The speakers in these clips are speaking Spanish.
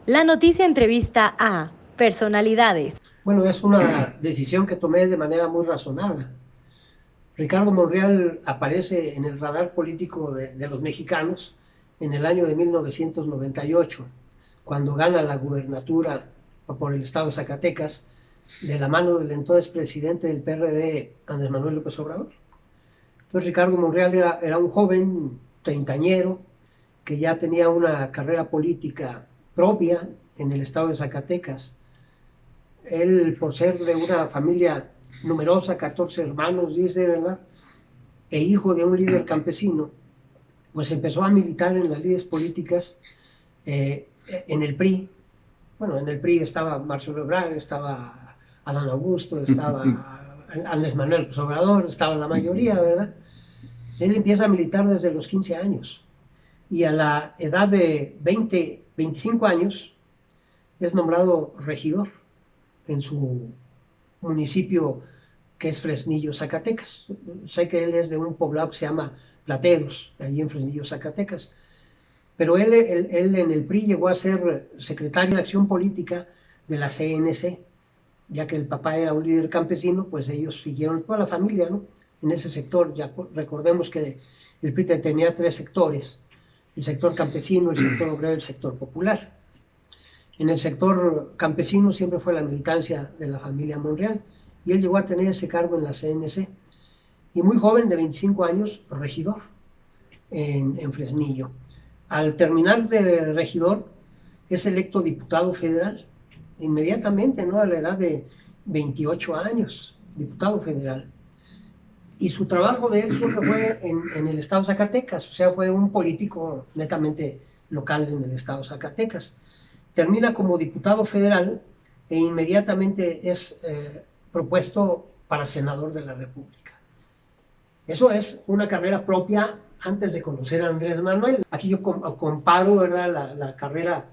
La noticia entrevista a personalidades. Bueno, es una decisión que tomé de manera muy razonada. Ricardo Monreal aparece en el radar político de los mexicanos en el año de 1998, cuando gana la gubernatura por el estado de Zacatecas de la mano del entonces presidente del PRD, Andrés Manuel López Obrador. Entonces Ricardo Monreal era un joven treintañero que ya tenía una carrera política propia en el estado de Zacatecas. Él, por ser de una familia numerosa, 14 hermanos, dice, ¿verdad? E hijo de un líder campesino, pues empezó a militar en las lides políticas en el PRI. Bueno, en el PRI estaba Marcelo Ebrard, estaba Adán Augusto, estaba Andrés Manuel López Obrador, estaba la mayoría, ¿verdad? Él empieza a militar desde los 15 años y a la edad de 20, 25 años es nombrado regidor en su municipio que es Fresnillo, Zacatecas. Sé que él es de un poblado que se llama Plateros, allí en Fresnillo, Zacatecas. Pero él en el PRI llegó a ser secretario de Acción Política de la CNC, ya que el papá era un líder campesino, pues ellos siguieron toda la familia, ¿no? En ese sector. Ya recordemos que el PRI tenía tres sectores: el sector campesino, el sector obrero y el sector popular. En el sector campesino siempre fue la militancia de la familia Monreal, y él llegó a tener ese cargo en la CNC. Y muy joven, de 25 años, regidor en Fresnillo. Al terminar de regidor, es electo diputado federal, inmediatamente, ¿no? A la edad de 28 años, diputado federal. Y su trabajo de él siempre fue en el estado de Zacatecas, o sea, fue un político netamente local en el estado de Zacatecas. Termina como diputado federal e inmediatamente es propuesto para senador de la República. Eso es una carrera propia antes de conocer a Andrés Manuel. Aquí yo comparo, ¿verdad?, la carrera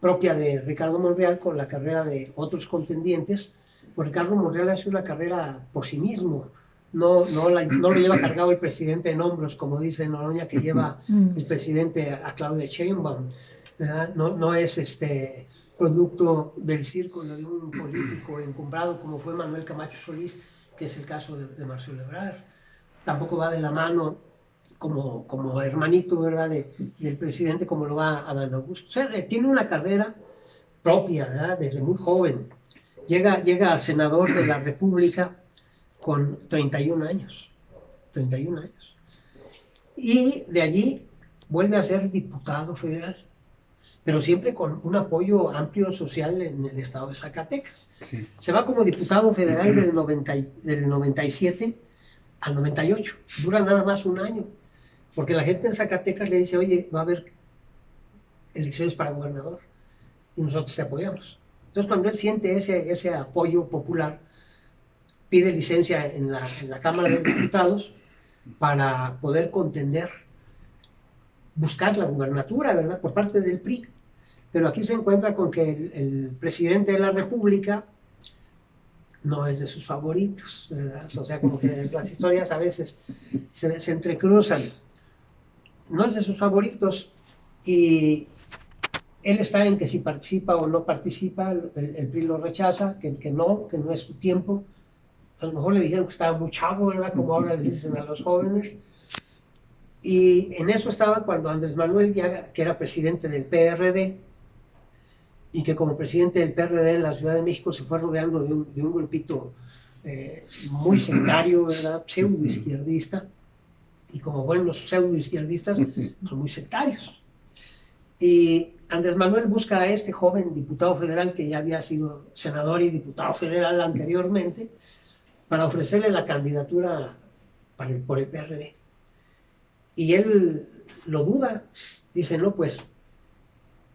propia de Ricardo Monreal con la carrera de otros contendientes. Pues Ricardo Monreal hace una carrera por sí mismo. No lo lleva cargado el presidente en hombros, como dice Noroña, que lleva el presidente a Claudia Sheinbaum. No es producto del círculo de un político encumbrado como fue Manuel Camacho Solís, que es el caso de Marcelo Ebrard. Tampoco va de la mano como hermanito, ¿verdad?, del presidente, como lo va Adán Augusto. O sea, tiene una carrera propia, ¿verdad?, desde muy joven. Llega a senador de la República con 31 años. 31 años. Y de allí vuelve a ser diputado federal, pero siempre con un apoyo amplio social en el estado de Zacatecas. Sí. Se va como diputado federal del 97 al 98. Dura nada más un año, porque la gente en Zacatecas le dice: oye, va a haber elecciones para gobernador y nosotros te apoyamos. Entonces, cuando él siente ese apoyo popular, pide licencia en la Cámara de Diputados para poder contender, buscar la gubernatura, ¿verdad?, por parte del PRI. Pero aquí se encuentra con que el presidente de la República no es de sus favoritos, ¿verdad? O sea, como que las historias a veces se entrecruzan. No es de sus favoritos y él está en que si participa o no participa. El PRI lo rechaza, que no es su tiempo. A lo mejor le dijeron que estaba muy chavo, ¿verdad?, como ahora les dicen a los jóvenes. Y en eso estaba cuando Andrés Manuel, ya que era presidente del PRD, y que como presidente del PRD en la Ciudad de México se fue rodeando de un grupito muy sectario, ¿verdad?, pseudo-izquierdista, y como buenos pseudo-izquierdistas son muy sectarios. Y Andrés Manuel busca a este joven diputado federal, que ya había sido senador y diputado federal anteriormente, para ofrecerle la candidatura por el PRD. Y él lo duda, dice: no, pues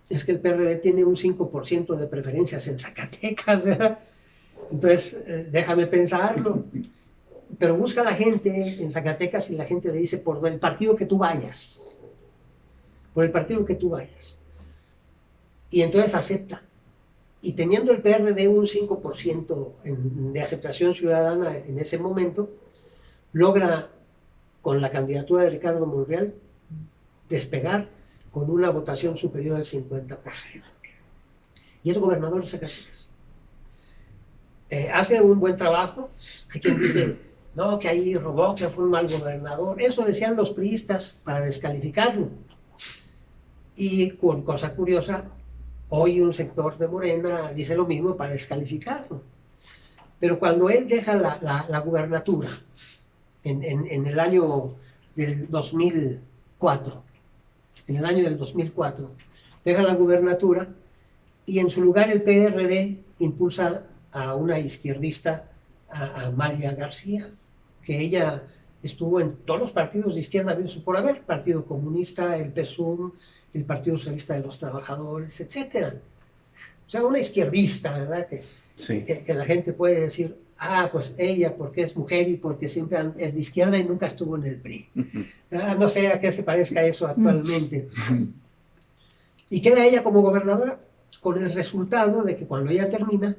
es que el PRD tiene un 5% de preferencias en Zacatecas, ¿verdad? Entonces, déjame pensarlo. Pero busca a la gente en Zacatecas y la gente le dice: por el partido que tú vayas. Por el partido que tú vayas. Y entonces acepta. Y teniendo el PRD un 5% de aceptación ciudadana en ese momento, logra, con la candidatura de Ricardo Monreal, despegar con una votación superior al 50%. y es gobernador de Zacatecas. Hace un buen trabajo. Hay quien dice, no, que ahí robó, que fue un mal gobernador. Eso decían los priistas para descalificarlo. Y cosa curiosa, hoy un sector de Morena dice lo mismo para descalificarlo. Pero cuando él deja la gubernatura en el año del 2004, deja la gubernatura y en su lugar el PRD impulsa a una izquierdista, a Amalia García, que ella estuvo en todos los partidos de izquierda habidos por haber, Partido Comunista, el PSUM, el Partido Socialista de los Trabajadores, etc. O sea, una izquierdista, ¿verdad? Que la gente puede decir, pues ella porque es mujer y porque siempre es de izquierda y nunca estuvo en el PRI. No sé a qué se parezca eso actualmente. Y queda ella como gobernadora con el resultado de que cuando ella termina,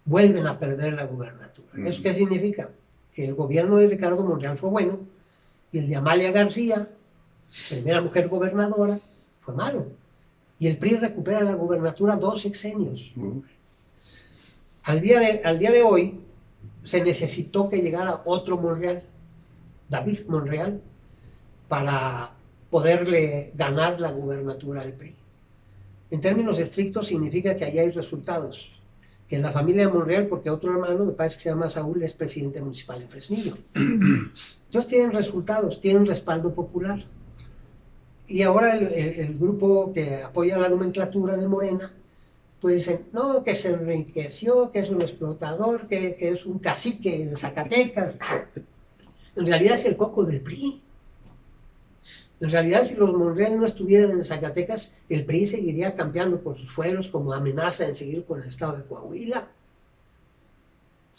vuelven a perder la gubernatura. ¿Eso qué significa? Que el gobierno de Ricardo Monreal fue bueno y el de Amalia García, primera mujer gobernadora, fue malo. Y el PRI recupera la gubernatura 2 sexenios. Al día de hoy se necesitó que llegara otro Monreal, David Monreal, para poderle ganar la gubernatura al PRI. En términos estrictos significa que allá hay resultados. Que en la familia Monreal, porque otro hermano, me parece que se llama Saúl, es presidente municipal en Fresnillo. Entonces tienen resultados, tienen respaldo popular. Y ahora el grupo que apoya la nomenclatura de Morena, pues dicen, no, que se enriqueció, que es un explotador, que es un cacique en Zacatecas. En realidad es el coco del PRI. En realidad, si los Monreal no estuvieran en Zacatecas, el PRI seguiría campeando por sus fueros como amenaza en seguir con el estado de Coahuila.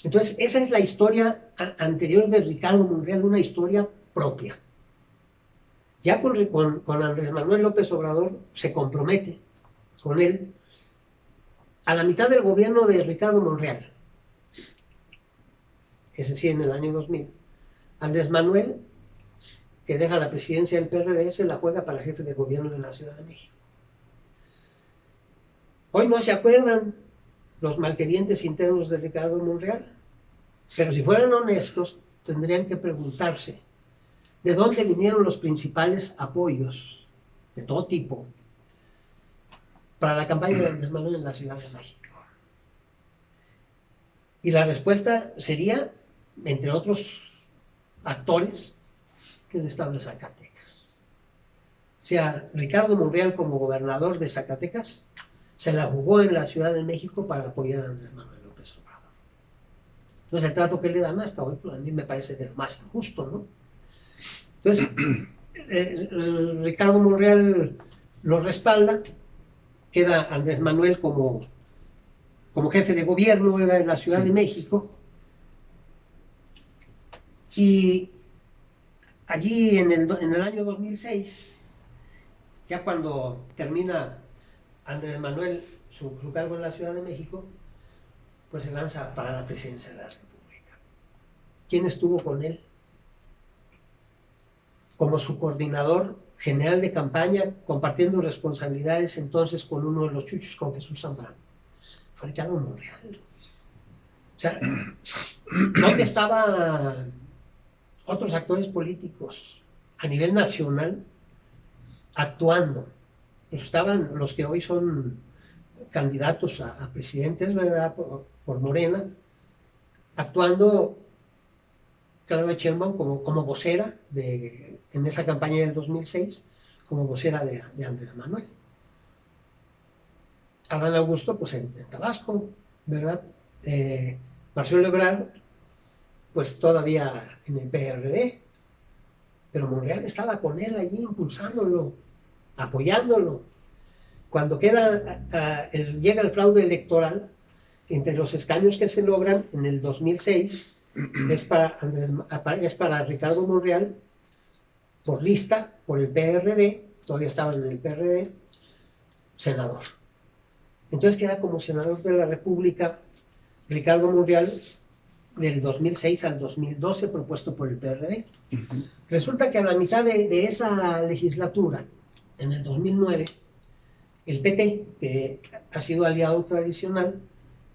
Entonces, esa es la historia anterior de Ricardo Monreal, una historia propia. Ya con Andrés Manuel López Obrador se compromete con él a la mitad del gobierno de Ricardo Monreal, es decir, en el año 2000. Andrés Manuel, que deja la presidencia del PRD, se la juega para jefe de gobierno de la Ciudad de México. Hoy no se acuerdan los malquerientes internos de Ricardo Monreal, pero si fueran honestos, tendrían que preguntarse de dónde vinieron los principales apoyos de todo tipo para la campaña de Andrés Manuel en la Ciudad de México. Y la respuesta sería, entre otros actores, el estado de Zacatecas. O sea, Ricardo Monreal como gobernador de Zacatecas se la jugó en la Ciudad de México para apoyar a Andrés Manuel López Obrador. Entonces el trato que le dan hasta hoy, pues, a mí me parece de lo más injusto, ¿no? Entonces, Ricardo Monreal lo respalda, queda Andrés Manuel como jefe de gobierno, ¿verdad?, en la Ciudad de México, y allí en el año 2006, ya cuando termina Andrés Manuel su cargo en la Ciudad de México, pues se lanza para la presidencia de la República. ¿Quién estuvo con él? Como su coordinador general de campaña, compartiendo responsabilidades entonces con uno de los chuchos, con Jesús Zambrano. Fue Ricardo Monreal. O sea, ¿dónde estaban otros actores políticos a nivel nacional actuando? Pues estaban los que hoy son candidatos a presidentes, ¿verdad?, por Morena, actuando Claudia Sheinbaum como vocera en esa campaña del 2006, como vocera de Andrés Manuel. Adán Augusto, pues en Tabasco, ¿verdad? Marcelo Ebrard, pues todavía en el PRD, pero Monreal estaba con él allí impulsándolo, apoyándolo. Cuando llega el fraude electoral, entre los escaños que se logran en el 2006, es para Ricardo Monreal, por lista, por el PRD, todavía estaba en el PRD, senador. Entonces queda como senador de la República Ricardo Monreal del 2006 al 2012, propuesto por el PRD. Resulta que a la mitad de esa legislatura, en el 2009, el PT, que ha sido aliado tradicional,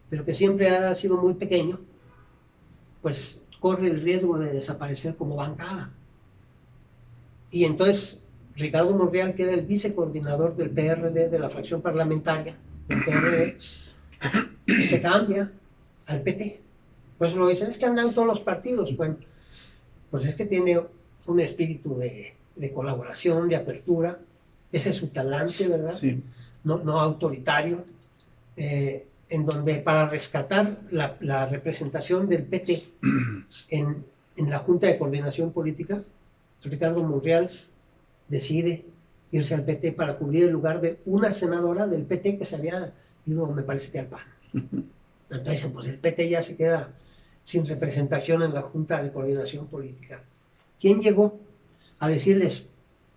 pero que siempre ha sido muy pequeño, pues corre el riesgo de desaparecer como bancada. Y entonces Ricardo Monreal, que era el vicecoordinador del PRD, de la fracción parlamentaria del PRD, se cambia al PT. Pues lo dicen, es que andan todos los partidos. Bueno, pues es que tiene un espíritu de colaboración, de apertura. Ese es su talante, ¿verdad? Sí. No autoritario, en donde para rescatar la representación del PT en la Junta de Coordinación Política, Ricardo Monreal decide irse al PT para cubrir el lugar de una senadora del PT que se había ido, me parece que al PAN. Entonces, pues el PT ya se queda sin representación en la Junta de Coordinación Política. ¿Quién llegó a decirles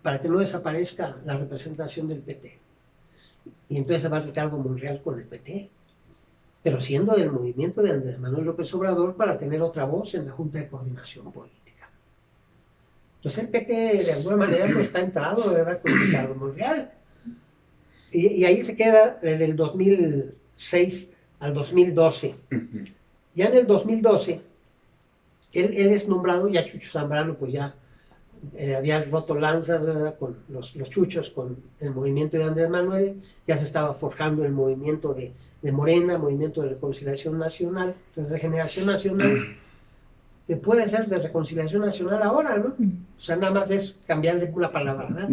para que no desaparezca la representación del PT? Y entonces va Ricardo Monreal con el PT, pero siendo del movimiento de Andrés Manuel López Obrador para tener otra voz en la Junta de Coordinación Política. Entonces el PT de alguna manera pues está entrado, ¿verdad?, con Ricardo Monreal. Y ahí se queda desde el 2006 al 2012. Ya en el 2012, él es nombrado, ya Chucho Zambrano pues ya había roto lanzas, ¿verdad?, con los chuchos, con el movimiento de Andrés Manuel, ya se estaba forjando el movimiento de Morena, Movimiento de Reconciliación Nacional, de Regeneración Nacional, que puede ser de Reconciliación Nacional ahora, ¿no? O sea, nada más es cambiarle una palabra, ¿verdad?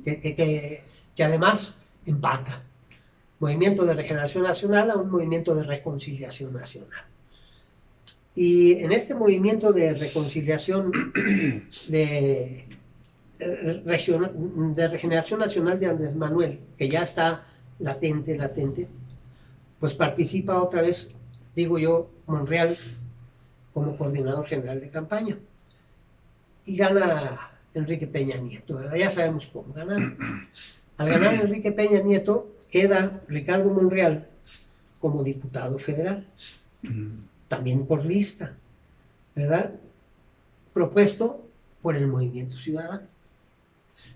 Que además empaca. Movimiento de Regeneración Nacional a un movimiento de Reconciliación Nacional. Y en este movimiento de reconciliación de Regeneración Nacional de Andrés Manuel, que ya está latente, pues participa otra vez, digo yo, Monreal como coordinador general de campaña. Y gana Enrique Peña Nieto, ¿verdad? Ya sabemos cómo ganar. Al ganar Enrique Peña Nieto, queda Ricardo Monreal como diputado federal, también por lista, ¿verdad?, propuesto por el Movimiento Ciudadano.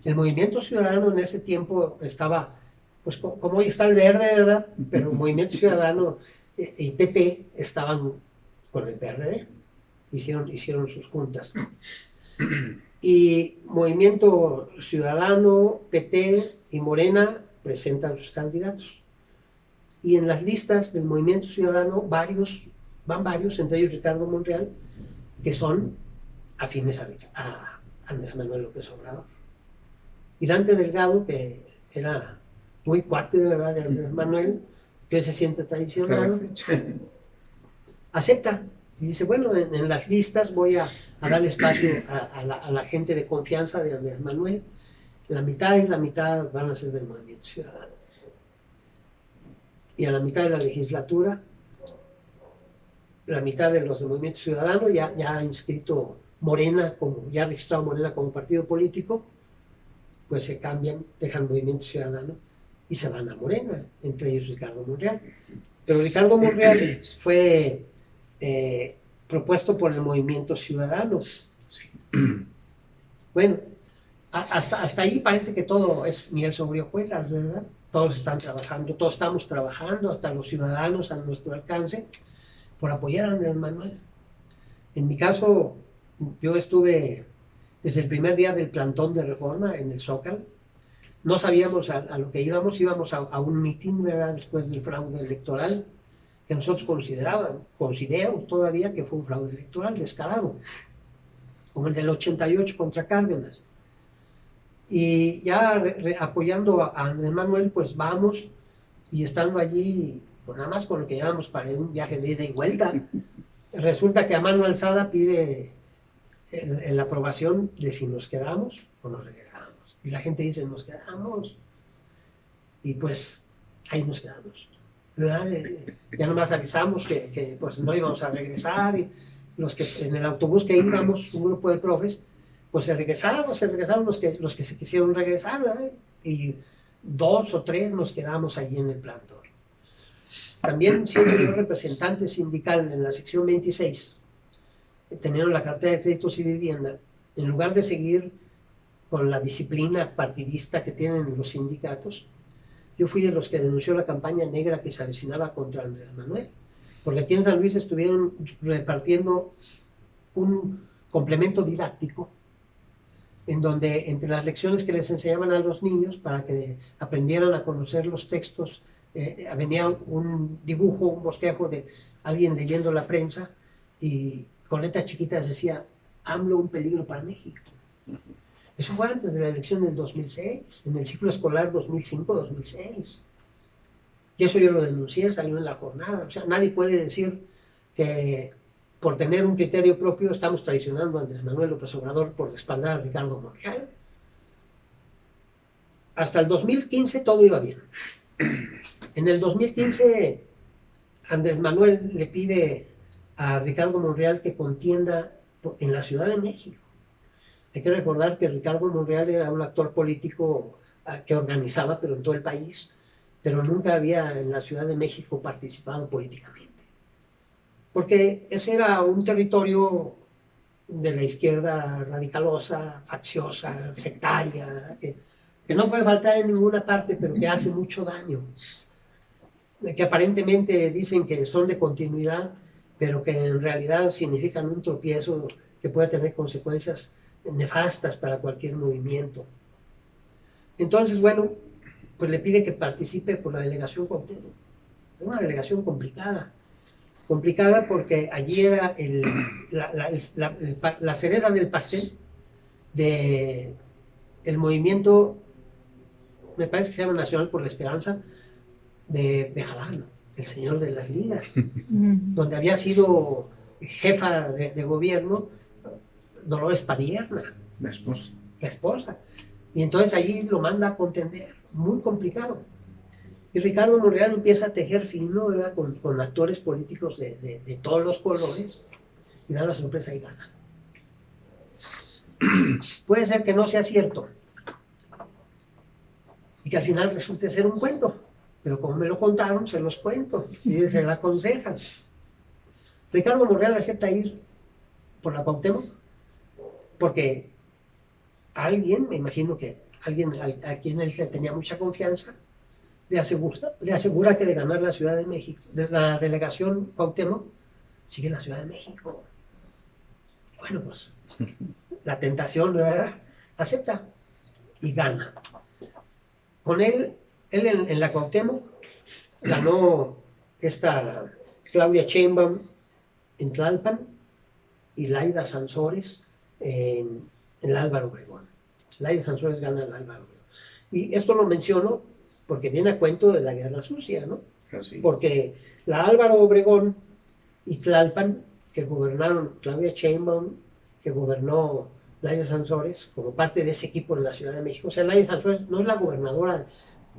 El Movimiento Ciudadano en ese tiempo estaba, pues como hoy está el Verde, ¿verdad?, pero el Movimiento Ciudadano y PT estaban con el PRD, hicieron sus juntas. Y Movimiento Ciudadano, PT y Morena presentan sus candidatos. Y en las listas del Movimiento Ciudadano van varios, entre ellos Ricardo Monreal, que son afines a Andrés Manuel López Obrador. Y Dante Delgado, que era muy cuate de verdad de Andrés Manuel, que él se siente traicionado, acepta y dice, bueno, en las listas voy a darle espacio a la gente de confianza de Andrés Manuel. La mitad y la mitad van a ser del Movimiento Ciudadano. Y a la mitad de la legislatura, la mitad de los del Movimiento Ciudadano ya ha inscrito Morena, ya ha registrado Morena como partido político, pues se cambian, dejan Movimiento Ciudadano y se van a Morena, entre ellos Ricardo Monreal. Pero Ricardo Monreal fue propuesto por el Movimiento Ciudadano. Bueno, hasta ahí parece que todo es miel sobre hojuelas, ¿verdad? Todos están trabajando, todos estamos trabajando, hasta los ciudadanos a nuestro alcance, por apoyar a Andrés Manuel. En mi caso, yo estuve desde el primer día del plantón de reforma en el Zócalo. No sabíamos a lo que íbamos a un mitin, ¿verdad?, después del fraude electoral, que nosotros considero todavía que fue un fraude electoral descarado, como el del 88 contra Cárdenas. Y ya apoyando a Andrés Manuel, pues vamos, y estando allí, pues nada más con lo que llevamos para un viaje de ida y vuelta, resulta que a mano alzada pide la aprobación de si nos quedamos o nos regresamos. Y la gente dice, nos quedamos. Y pues ahí nos quedamos, ¿verdad? Ya nomás avisamos que pues no íbamos a regresar, y los que en el autobús que íbamos, un grupo de profes, pues se regresaron los que se quisieron regresar, ¿verdad? Y 2 o 3 nos quedamos allí en el plantón. También siendo yo representante sindical en la sección 26, teniendo la cartera de créditos y vivienda, en lugar de seguir con la disciplina partidista que tienen los sindicatos, yo fui de los que denunció la campaña negra que se avecinaba contra Andrés Manuel, porque aquí en San Luis estuvieron repartiendo un complemento didáctico en donde entre las lecciones que les enseñaban a los niños para que aprendieran a conocer los textos, venía un dibujo, un bosquejo de alguien leyendo la prensa y con letras chiquitas decía, AMLO un peligro para México. Eso fue antes de la elección del 2006, en el ciclo escolar 2005-2006. Y eso yo lo denuncié, salió en La Jornada. O sea, nadie puede decir que por tener un criterio propio estamos traicionando a Andrés Manuel López Obrador por respaldar a Ricardo Monreal. Hasta el 2015 todo iba bien. En el 2015 Andrés Manuel le pide a Ricardo Monreal que contienda en la Ciudad de México. Hay que recordar que Ricardo Monreal era un actor político que organizaba, pero en todo el país, pero nunca había en la Ciudad de México participado políticamente. Porque ese era un territorio de la izquierda radicalosa, facciosa, sectaria, que no puede faltar en ninguna parte, pero que hace mucho daño. Que aparentemente dicen que son de continuidad, pero que en realidad significan un tropiezo que puede tener consecuencias nefastas para cualquier movimiento. Entonces, bueno, pues le pide que participe por la delegación Cuauhtémoc. Es una delegación complicada porque allí era la cereza del pastel del movimiento, me parece que se llama Nacional por la Esperanza, de Bejarano, el señor de las ligas, donde había sido jefa de gobierno Dolores Padierna, la esposa. La esposa. Y entonces allí lo manda a contender, muy complicado. Y Ricardo Monreal empieza a tejer fino, ¿verdad? Con actores políticos de todos los colores y da la sorpresa y gana. Puede ser que no sea cierto y que al final resulte ser un cuento, pero como me lo contaron, se los cuento y se lo aconsejan. Ricardo Monreal acepta ir por la Cuauhtémoc porque alguien, me imagino que alguien a quien él tenía mucha confianza, le asegura que de ganar la Ciudad de México, de la delegación Cuauhtémoc, sigue en la Ciudad de México. Bueno, pues la tentación, ¿verdad? Acepta y gana. Con él en la Cuauhtémoc ganó esta Claudia Sheinbaum en Tlalpan y Laida Sansores en el Álvaro Obregón. Laida Sansores gana el Álvaro Obregón. Y esto lo menciono porque viene a cuento de la Guerra Sucia, ¿no? Así. Porque la Álvaro Obregón y Tlalpan, que gobernaron Claudia Sheinbaum, que gobernó Laida Sansores, como parte de ese equipo en la Ciudad de México. O sea, Laida Sansores no es la gobernadora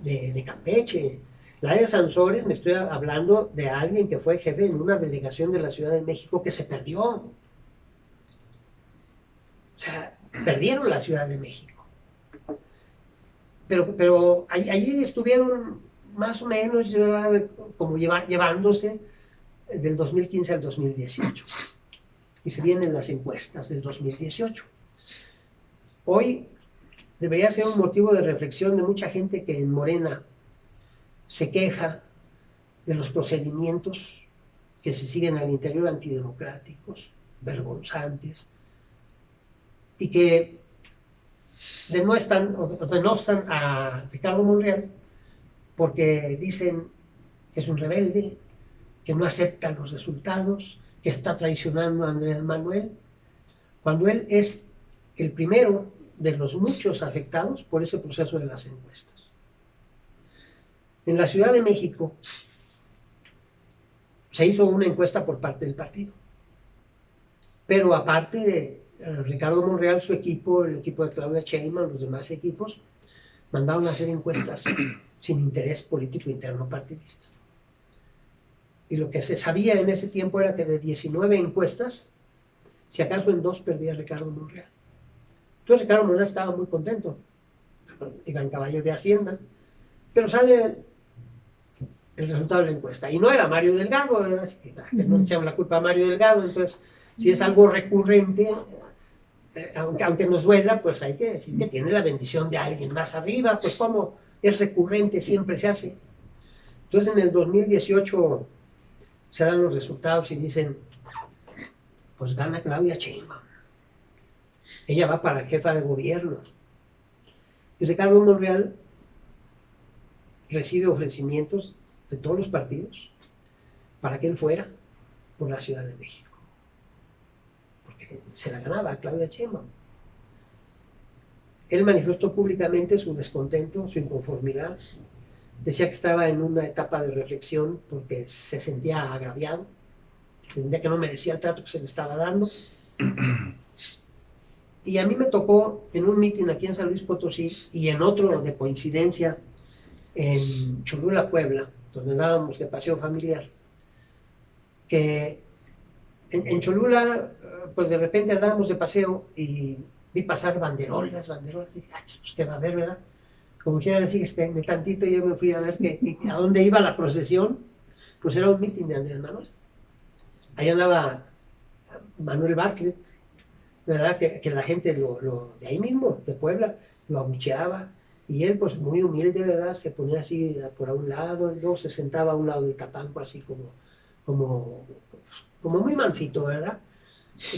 de Campeche. Laida Sansores, me estoy hablando de alguien que fue jefe en una delegación de la Ciudad de México que se perdió. O sea, perdieron la Ciudad de México. Pero allí estuvieron más o menos como llevándose del 2015 al 2018. Y se vienen las encuestas del 2018. Hoy debería ser un motivo de reflexión de mucha gente que en Morena se queja de los procedimientos que se siguen al interior antidemocráticos, vergonzantes, y que denostan a Ricardo Monreal porque dicen que es un rebelde, que no acepta los resultados, que está traicionando a Andrés Manuel, cuando él es el primero de los muchos afectados por ese proceso de las encuestas. En la Ciudad de México se hizo una encuesta por parte del partido, pero aparte Ricardo Monreal, su equipo, el equipo de Claudia Sheinbaum, los demás equipos, mandaron a hacer encuestas sin interés político interno partidista. Y lo que se sabía en ese tiempo era que de 19 encuestas, si acaso en 2 perdía Ricardo Monreal. Entonces Ricardo Monreal estaba muy contento. Iba en caballos de Hacienda. Pero sale el resultado de la encuesta. Y no era Mario Delgado, ¿verdad? Así que no le echaban la culpa a Mario Delgado. Entonces, si es algo recurrente, aunque nos duela, pues hay que decir que tiene la bendición de alguien más arriba. Pues ¿cómo es recurrente, siempre se hace. Entonces en el 2018 se dan los resultados y dicen, pues gana Claudia Sheinbaum. Ella va para jefa de gobierno. Y Ricardo Monreal recibe ofrecimientos de todos los partidos para que él fuera por la Ciudad de México. Porque se la ganaba a Claudia Sheinbaum. Él manifestó públicamente su descontento, su inconformidad. Decía que estaba en una etapa de reflexión porque se sentía agraviado, entendía que no merecía el trato que se le estaba dando. Y a mí me tocó en un mitin aquí en San Luis Potosí y en otro de coincidencia en Cholula, Puebla, donde andábamos de paseo familiar, que en Cholula, pues de repente andábamos de paseo y vi pasar banderolas, y dije, pues qué va a haber, ¿verdad? Como quiera decir, espérenme tantito, y yo me fui a ver a dónde iba la procesión. Pues era un mitin de Andrés Manuel. Ahí andaba Manuel Bartlett, ¿verdad? Que la gente de ahí mismo, de Puebla, lo abucheaba. Y él, pues muy humilde, ¿verdad? Se ponía así por a un lado, y luego se sentaba a un lado del tapanco, así como muy mansito, ¿verdad?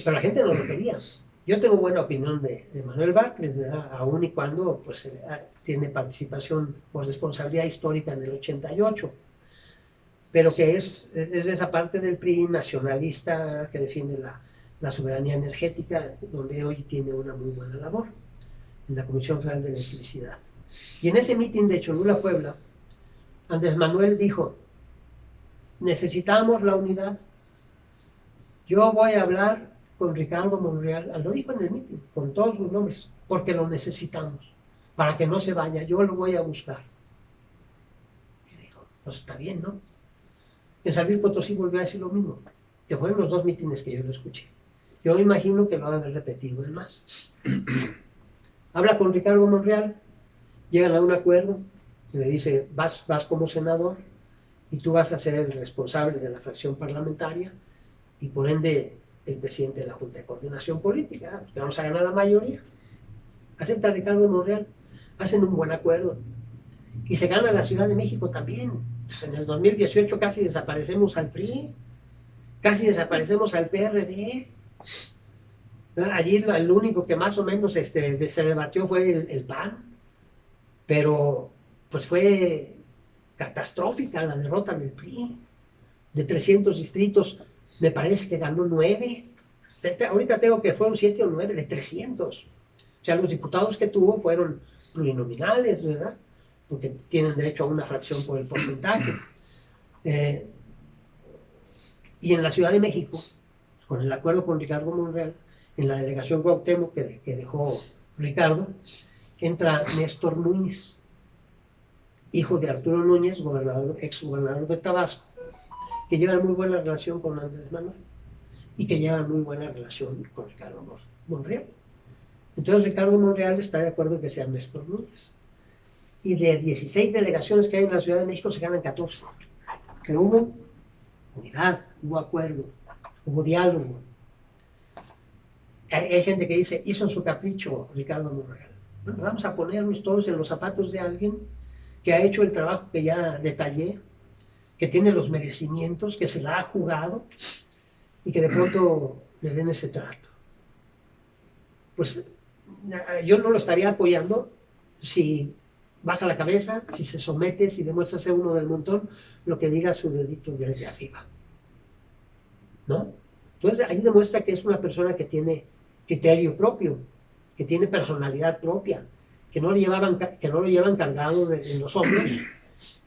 Pero la gente no lo quería. Yo tengo buena opinión de Manuel Bartlett, ¿verdad? Aun y cuando pues, tiene participación por responsabilidad histórica en el 88, pero que es de esa parte del PRI nacionalista, ¿verdad? Que defiende la soberanía energética, donde hoy tiene una muy buena labor en la Comisión Federal de Electricidad. Y en ese mitin de Cholula, Puebla, Andrés Manuel dijo, necesitamos la unidad. Yo voy a hablar con Ricardo Monreal, lo dijo en el mitin, con todos sus nombres, porque lo necesitamos, para que no se vaya, yo lo voy a buscar. Y dijo, pues está bien, ¿no? En San Luis Potosí volvió a decir lo mismo, que fueron los dos mítines que yo lo escuché. Yo me imagino que lo ha de haber repetido en más. Habla con Ricardo Monreal, llegan a un acuerdo, y le dice, vas como senador, y tú vas a ser el responsable de la fracción parlamentaria, y por ende el presidente de la Junta de Coordinación Política, porque vamos a ganar la mayoría. Acepta a Ricardo Monreal, hacen un buen acuerdo. Y se gana la Ciudad de México también. Pues en el 2018 casi desaparecemos al PRI, casi desaparecemos al PRD. Allí el único que más o menos se debatió fue el PAN, pero pues fue catastrófica la derrota del PRI. De 300 distritos, me parece que ganó 9. Ahorita tengo que fueron 7 o 9 de 300. O sea, los diputados que tuvo fueron plurinominales, ¿verdad? Porque tienen derecho a una fracción por el porcentaje. Y en la Ciudad de México, con el acuerdo con Ricardo Monreal, en la delegación Cuauhtémoc que dejó Ricardo, entra Néstor Núñez, hijo de Arturo Núñez, exgobernador de Tabasco, que lleva muy buena relación con Andrés Manuel y que lleva muy buena relación con Ricardo Monreal. Entonces Ricardo Monreal está de acuerdo en que sea Néstor Núñez. Y de 16 delegaciones que hay en la Ciudad de México se ganan 14. Que hubo unidad, hubo acuerdo, hubo diálogo. Hay gente que dice, hizo en su capricho Ricardo Monreal. Bueno, vamos a ponernos todos en los zapatos de alguien que ha hecho el trabajo que ya detallé, que tiene los merecimientos, que se la ha jugado y que de pronto le den ese trato. Pues yo no lo estaría apoyando si baja la cabeza, si se somete, si demuestra ser uno del montón, lo que diga su dedito de arriba. ¿No? Entonces ahí demuestra que es una persona que tiene criterio propio, que tiene personalidad propia, que no lo llevan cargado en los hombros,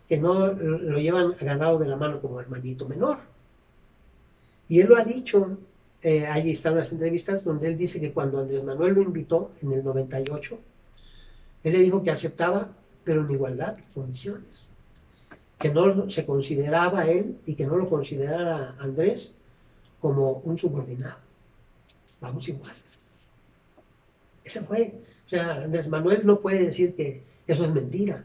que no lo llevan agarrado de la mano como hermanito menor. Y él lo ha dicho, allí están las entrevistas donde él dice que cuando Andrés Manuel lo invitó en el 98, él le dijo que aceptaba, pero en igualdad de condiciones, que no se consideraba él y que no lo considerara Andrés como un subordinado. Vamos iguales. Ese fue. O sea, Andrés Manuel no puede decir que eso es mentira.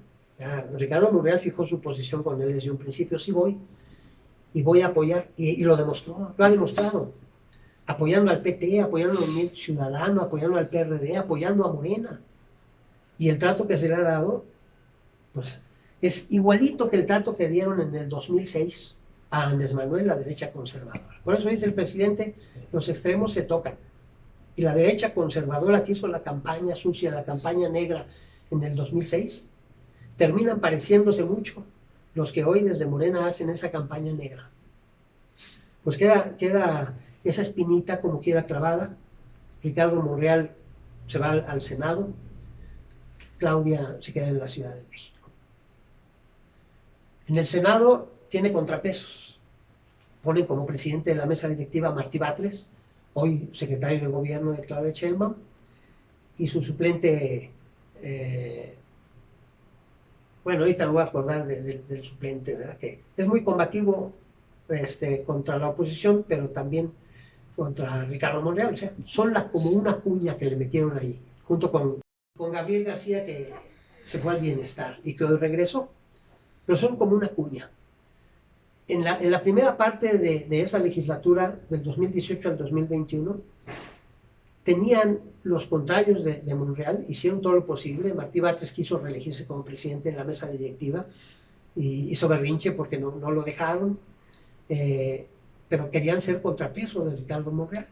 Ricardo Monreal fijó su posición con él desde un principio, sí voy, y voy a apoyar, y lo demostró, lo ha demostrado, apoyando al PT, apoyando al Movimiento Ciudadano, apoyando al PRD, apoyando a Morena. Y el trato que se le ha dado, Pues es igualito que el trato que dieron en el 2006 a Andrés Manuel, la derecha conservadora. Por eso dice el presidente, los extremos se tocan. Y la derecha conservadora que hizo la campaña sucia, la campaña negra en el 2006, terminan pareciéndose mucho los que hoy desde Morena hacen esa campaña negra. Pues queda esa espinita como queda clavada. Ricardo Monreal se va al Senado, Claudia se queda en la Ciudad de México. En el Senado tiene contrapesos. Ponen como presidente de la mesa directiva a Martí Batres, hoy secretario de gobierno de Claudia Sheinbaum, y su suplente, bueno, ahorita me voy a acordar del suplente, ¿verdad? Que es muy combativo contra la oposición, pero también contra Ricardo Monreal. O sea, son como una cuña que le metieron ahí, junto con Gabriel García, que se fue al Bienestar y que hoy regresó. Pero son como una cuña. En la primera parte de esa legislatura, del 2018 al 2021, tenían los contrarios de Monreal, hicieron todo lo posible. Martí Batres quiso reelegirse como presidente de la mesa directiva y hizo berrinche porque no lo dejaron, pero querían ser contrapeso de Ricardo Monreal.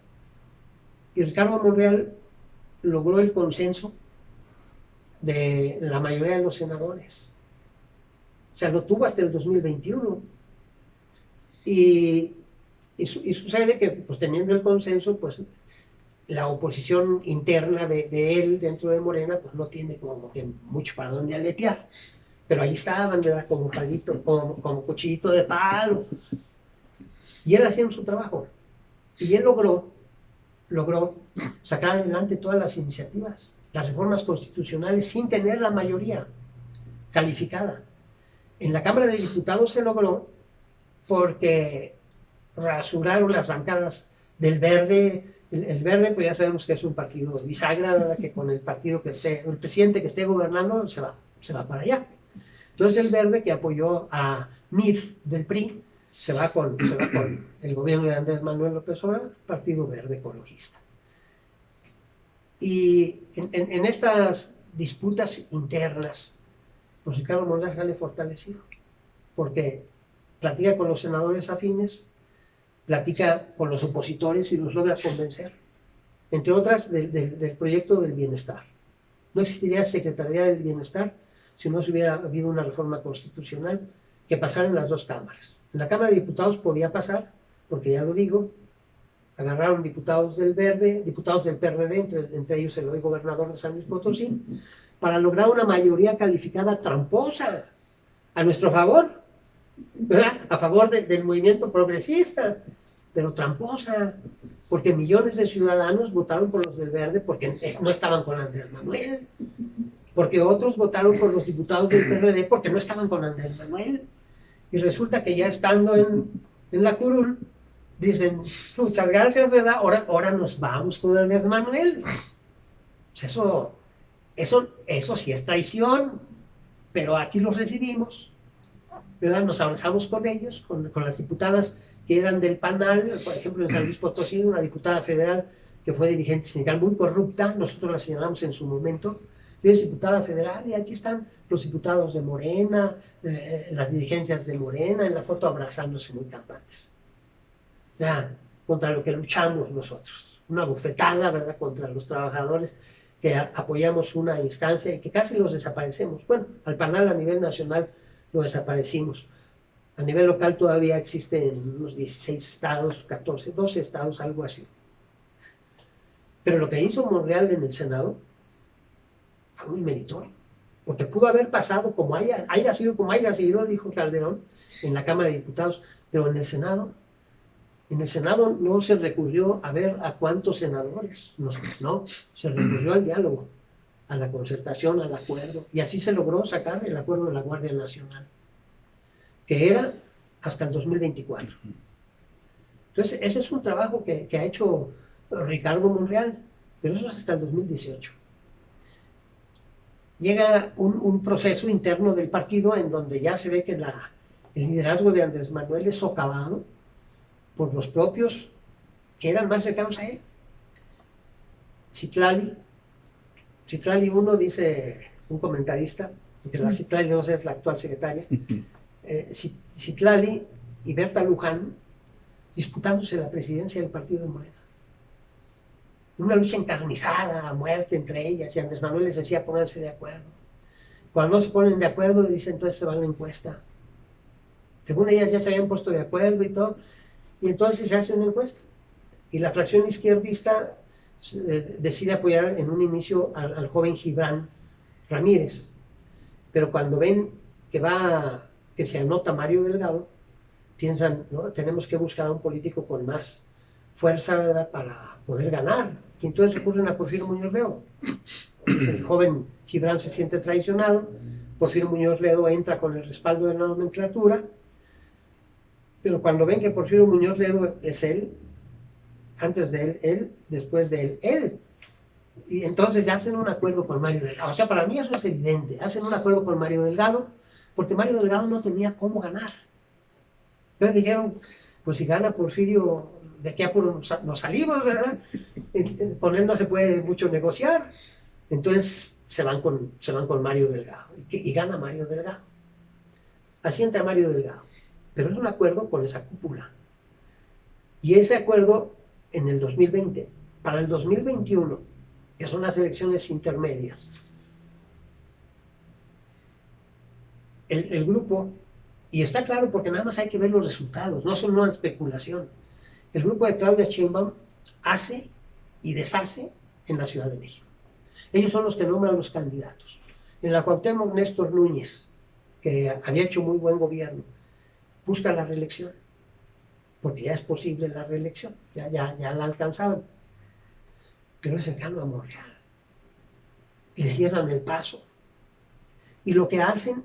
Y Ricardo Monreal logró el consenso de la mayoría de los senadores. O sea, lo tuvo hasta el 2021. Y sucede que, pues, teniendo el consenso, pues la oposición interna de él dentro de Morena, pues no tiene como que mucho para dónde aletear. Pero ahí estaban, ¿verdad? Como palito, como cuchillito de palo. Y él hacía su trabajo. Y él logró sacar adelante todas las iniciativas, las reformas constitucionales, sin tener la mayoría calificada. En la Cámara de Diputados se logró porque rasuraron las bancadas del Verde. El Verde, pues ya sabemos que es un partido bisagra, ¿verdad? Que con el partido el presidente que esté gobernando se va para allá. Entonces el Verde, que apoyó a Mid del PRI, se va con el gobierno de Andrés Manuel López Obrador, Partido Verde Ecologista. Y en estas disputas internas, pues Ricardo Monreal sale fortalecido, porque platica con los senadores afines, platica con los opositores y los logra convencer, entre otras del proyecto del bienestar. No existiría Secretaría del Bienestar si no se hubiera habido una reforma constitucional que pasara en las dos cámaras. En la Cámara de Diputados podía pasar, porque ya lo digo, agarraron diputados del Verde, diputados del PRD, entre ellos el hoy gobernador de San Luis Potosí, para lograr una mayoría calificada tramposa a nuestro favor, ¿verdad? A favor del movimiento progresista, pero tramposa, porque millones de ciudadanos votaron por los del Verde porque no estaban con Andrés Manuel, porque otros votaron por los diputados del PRD porque no estaban con Andrés Manuel, y resulta que ya estando en la curul, dicen, muchas gracias, ¿verdad? Ahora nos vamos con Andrés Manuel. Pues eso sí es traición, pero aquí los recibimos, ¿verdad? Nos abrazamos con ellos, con las diputadas que eran del PANAL, por ejemplo, en San Luis Potosí, una diputada federal que fue dirigente sindical muy corrupta, nosotros la señalamos en su momento, y es diputada federal, y aquí están los diputados de Morena, las dirigencias de Morena, en la foto abrazándose muy campantes. Ya, contra lo que luchamos nosotros, una bofetada, ¿verdad?, contra los trabajadores que apoyamos una instancia y que casi los desaparecemos. Bueno, al PANAL a nivel nacional lo desaparecimos. A nivel local todavía existe en unos 16 estados, 14, 12 estados, algo así. Pero lo que hizo Monreal en el Senado fue muy meritorio, porque pudo haber pasado como haya sido como haya sido, dijo Calderón, en la Cámara de Diputados, pero en el Senado no se recurrió a ver a cuántos senadores, no, se recurrió al diálogo, a la concertación, al acuerdo, y así se logró sacar el acuerdo de la Guardia Nacional, que era hasta el 2024. Entonces, ese es un trabajo que ha hecho Ricardo Monreal, pero eso es hasta el 2018. Llega un proceso interno del partido en donde ya se ve que el liderazgo de Andrés Manuel es socavado por los propios que eran más cercanos a él. Citlali 1, dice un comentarista, porque la Citlali no es la actual secretaria, Citlali y Berta Luján disputándose la presidencia del partido de Morena. Una lucha encarnizada, a muerte entre ellas, y Andrés Manuel les decía pónganse de acuerdo. Cuando no se ponen de acuerdo, dicen entonces se va a la encuesta. Según ellas ya se habían puesto de acuerdo y todo, y entonces se hace una encuesta. Y la fracción izquierdista decide apoyar en un inicio al joven Gibran Ramírez. Pero cuando ven que se anota Mario Delgado, piensan, ¿no? Tenemos que buscar a un político con más fuerza, ¿verdad?, para poder ganar. Y entonces recurren a Porfirio Muñoz Ledo. El joven Gibran se siente traicionado, Porfirio Muñoz Ledo entra con el respaldo de la nomenclatura, pero cuando ven que Porfirio Muñoz Ledo es él, antes de él, después de él, y entonces ya hacen un acuerdo con Mario Delgado. O sea, para mí eso es evidente, hacen un acuerdo con Mario Delgado, porque Mario Delgado no tenía cómo ganar. Entonces dijeron, pues si gana Porfirio, de qué apuro nos salimos, ¿verdad? Con él no se puede mucho negociar. Entonces se van con Mario Delgado, y gana Mario Delgado. Así entra Mario Delgado. Pero es un acuerdo con esa cúpula. Y ese acuerdo en el 2020, para el 2021, que son las elecciones intermedias, el grupo, y está claro porque nada más hay que ver los resultados, no son una especulación, el grupo de Claudia Sheinbaum hace y deshace en la Ciudad de México. Ellos son los que nombran los candidatos. En la Cuauhtémoc, Néstor Núñez, que había hecho muy buen gobierno, busca la reelección, porque ya es posible la reelección, ya la alcanzaban, pero es cercano a Monreal, le cierran el paso, y lo que hacen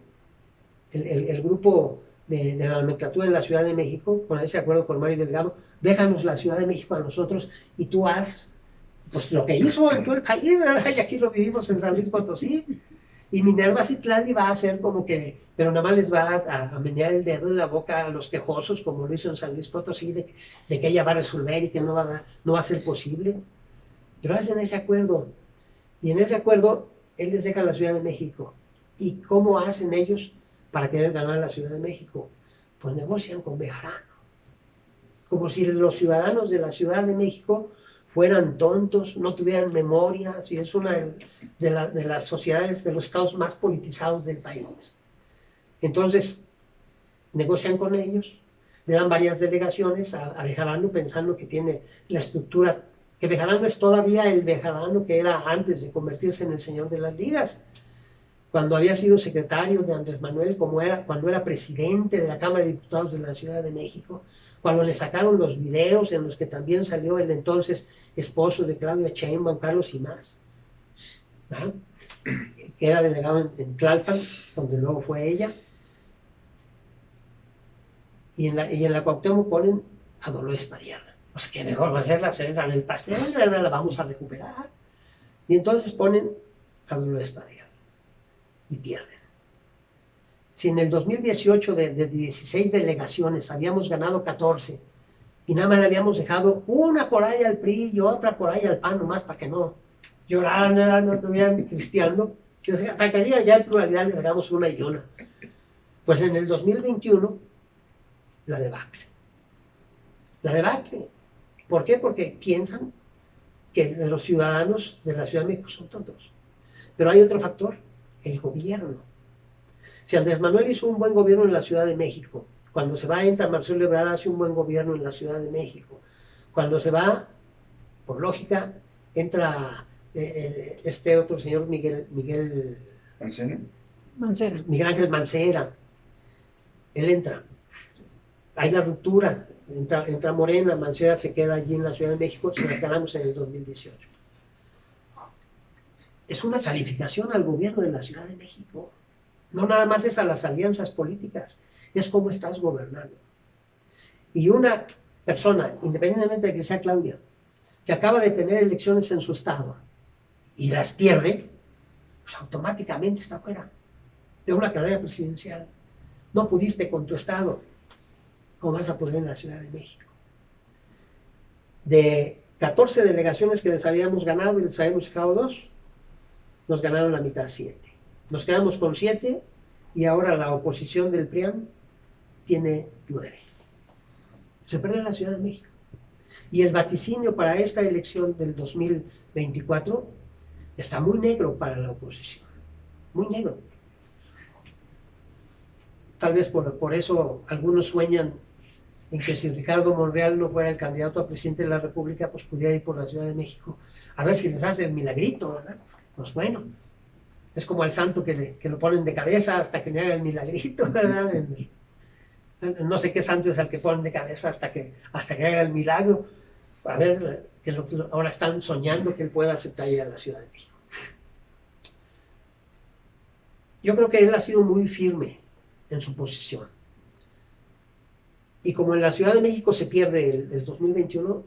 el grupo de la nomenclatura en la Ciudad de México, con ese acuerdo con Mario Delgado, déjanos la Ciudad de México a nosotros, y tú haz pues lo que hizo en todo el país, ¿verdad? Y aquí lo vivimos en San Luis Potosí, y Minerva Citlali va a hacer como que, pero nada más les va a menear el dedo en la boca a los quejosos, como lo hizo en San Luis Potosí, de que ella va a resolver y que no va a ser posible. Pero hacen ese acuerdo, y en ese acuerdo él les deja la Ciudad de México. ¿Y cómo hacen ellos para querer ganar la Ciudad de México? Pues negocian con Bejarano, como si los ciudadanos de la Ciudad de México fueran tontos, no tuvieran memoria. Si es una de las sociedades, de los estados más politizados del país. Entonces, negocian con ellos, le dan varias delegaciones a Bejarano, pensando que tiene la estructura, que Bejarano es todavía el Bejarano que era antes de convertirse en el señor de las ligas, cuando había sido secretario de Andrés Manuel, cuando era presidente de la Cámara de Diputados de la Ciudad de México, cuando le sacaron los videos en los que también salió el entonces esposo de Claudia Sheinbaum, Carlos Imaz, ¿no?, que era delegado en Tlalpan, donde luego fue ella, y en la Cuauhtémoc ponen a Dolores Padierna. Pues que mejor va a ser la cereza del pastel, ¿verdad? La vamos a recuperar. Y entonces ponen a Dolores Padierna y pierden. Si en el 2018 de 16 delegaciones habíamos ganado 14 y nada más le habíamos dejado una por ahí al PRI y otra por ahí al PAN, nomás para que no lloraran, no estuvieran cristiando, para que digan ya en pluralidad les hagamos una y una. Pues en el 2021, la debacle. La debacle. ¿Por qué? Porque piensan que los ciudadanos de la Ciudad de México son tontos. Pero hay otro factor, el gobierno. Si Andrés Manuel hizo un buen gobierno en la Ciudad de México, cuando se va entra Marcelo Ebrard, hace un buen gobierno en la Ciudad de México. Cuando se va, por lógica, entra este otro señor Miguel Ángel Mancera. Él entra. Hay la ruptura. Entra Morena, Mancera se queda allí en la Ciudad de México, se las ganamos en el 2018. Es una calificación al gobierno de la Ciudad de México. No nada más es a las alianzas políticas, es cómo estás gobernando. Y una persona, independientemente de que sea Claudia, que acaba de tener elecciones en su estado y las pierde, pues automáticamente está fuera de una carrera presidencial. No pudiste con tu estado, ¿cómo vas a poder en la Ciudad de México? De 14 delegaciones que les habíamos ganado y les habíamos dejado 2, nos ganaron la mitad, 7. Nos quedamos con 7 y ahora la oposición del PRIAN tiene 9. Se perdió la Ciudad de México. Y el vaticinio para esta elección del 2024 está muy negro para la oposición, muy negro. Tal vez por eso algunos sueñan en que si Ricardo Monreal no fuera el candidato a presidente de la República, pues pudiera ir por la Ciudad de México, a ver si les hace el milagrito, ¿verdad? Pues bueno, es como al santo que lo ponen de cabeza hasta que le haga el milagrito, ¿verdad? No sé qué santo es el que ponen de cabeza hasta que haga el milagro. A ver, ahora están soñando que él pueda aceptar ir a la Ciudad de México. Yo creo que él ha sido muy firme en su posición. Y como en la Ciudad de México se pierde el 2021,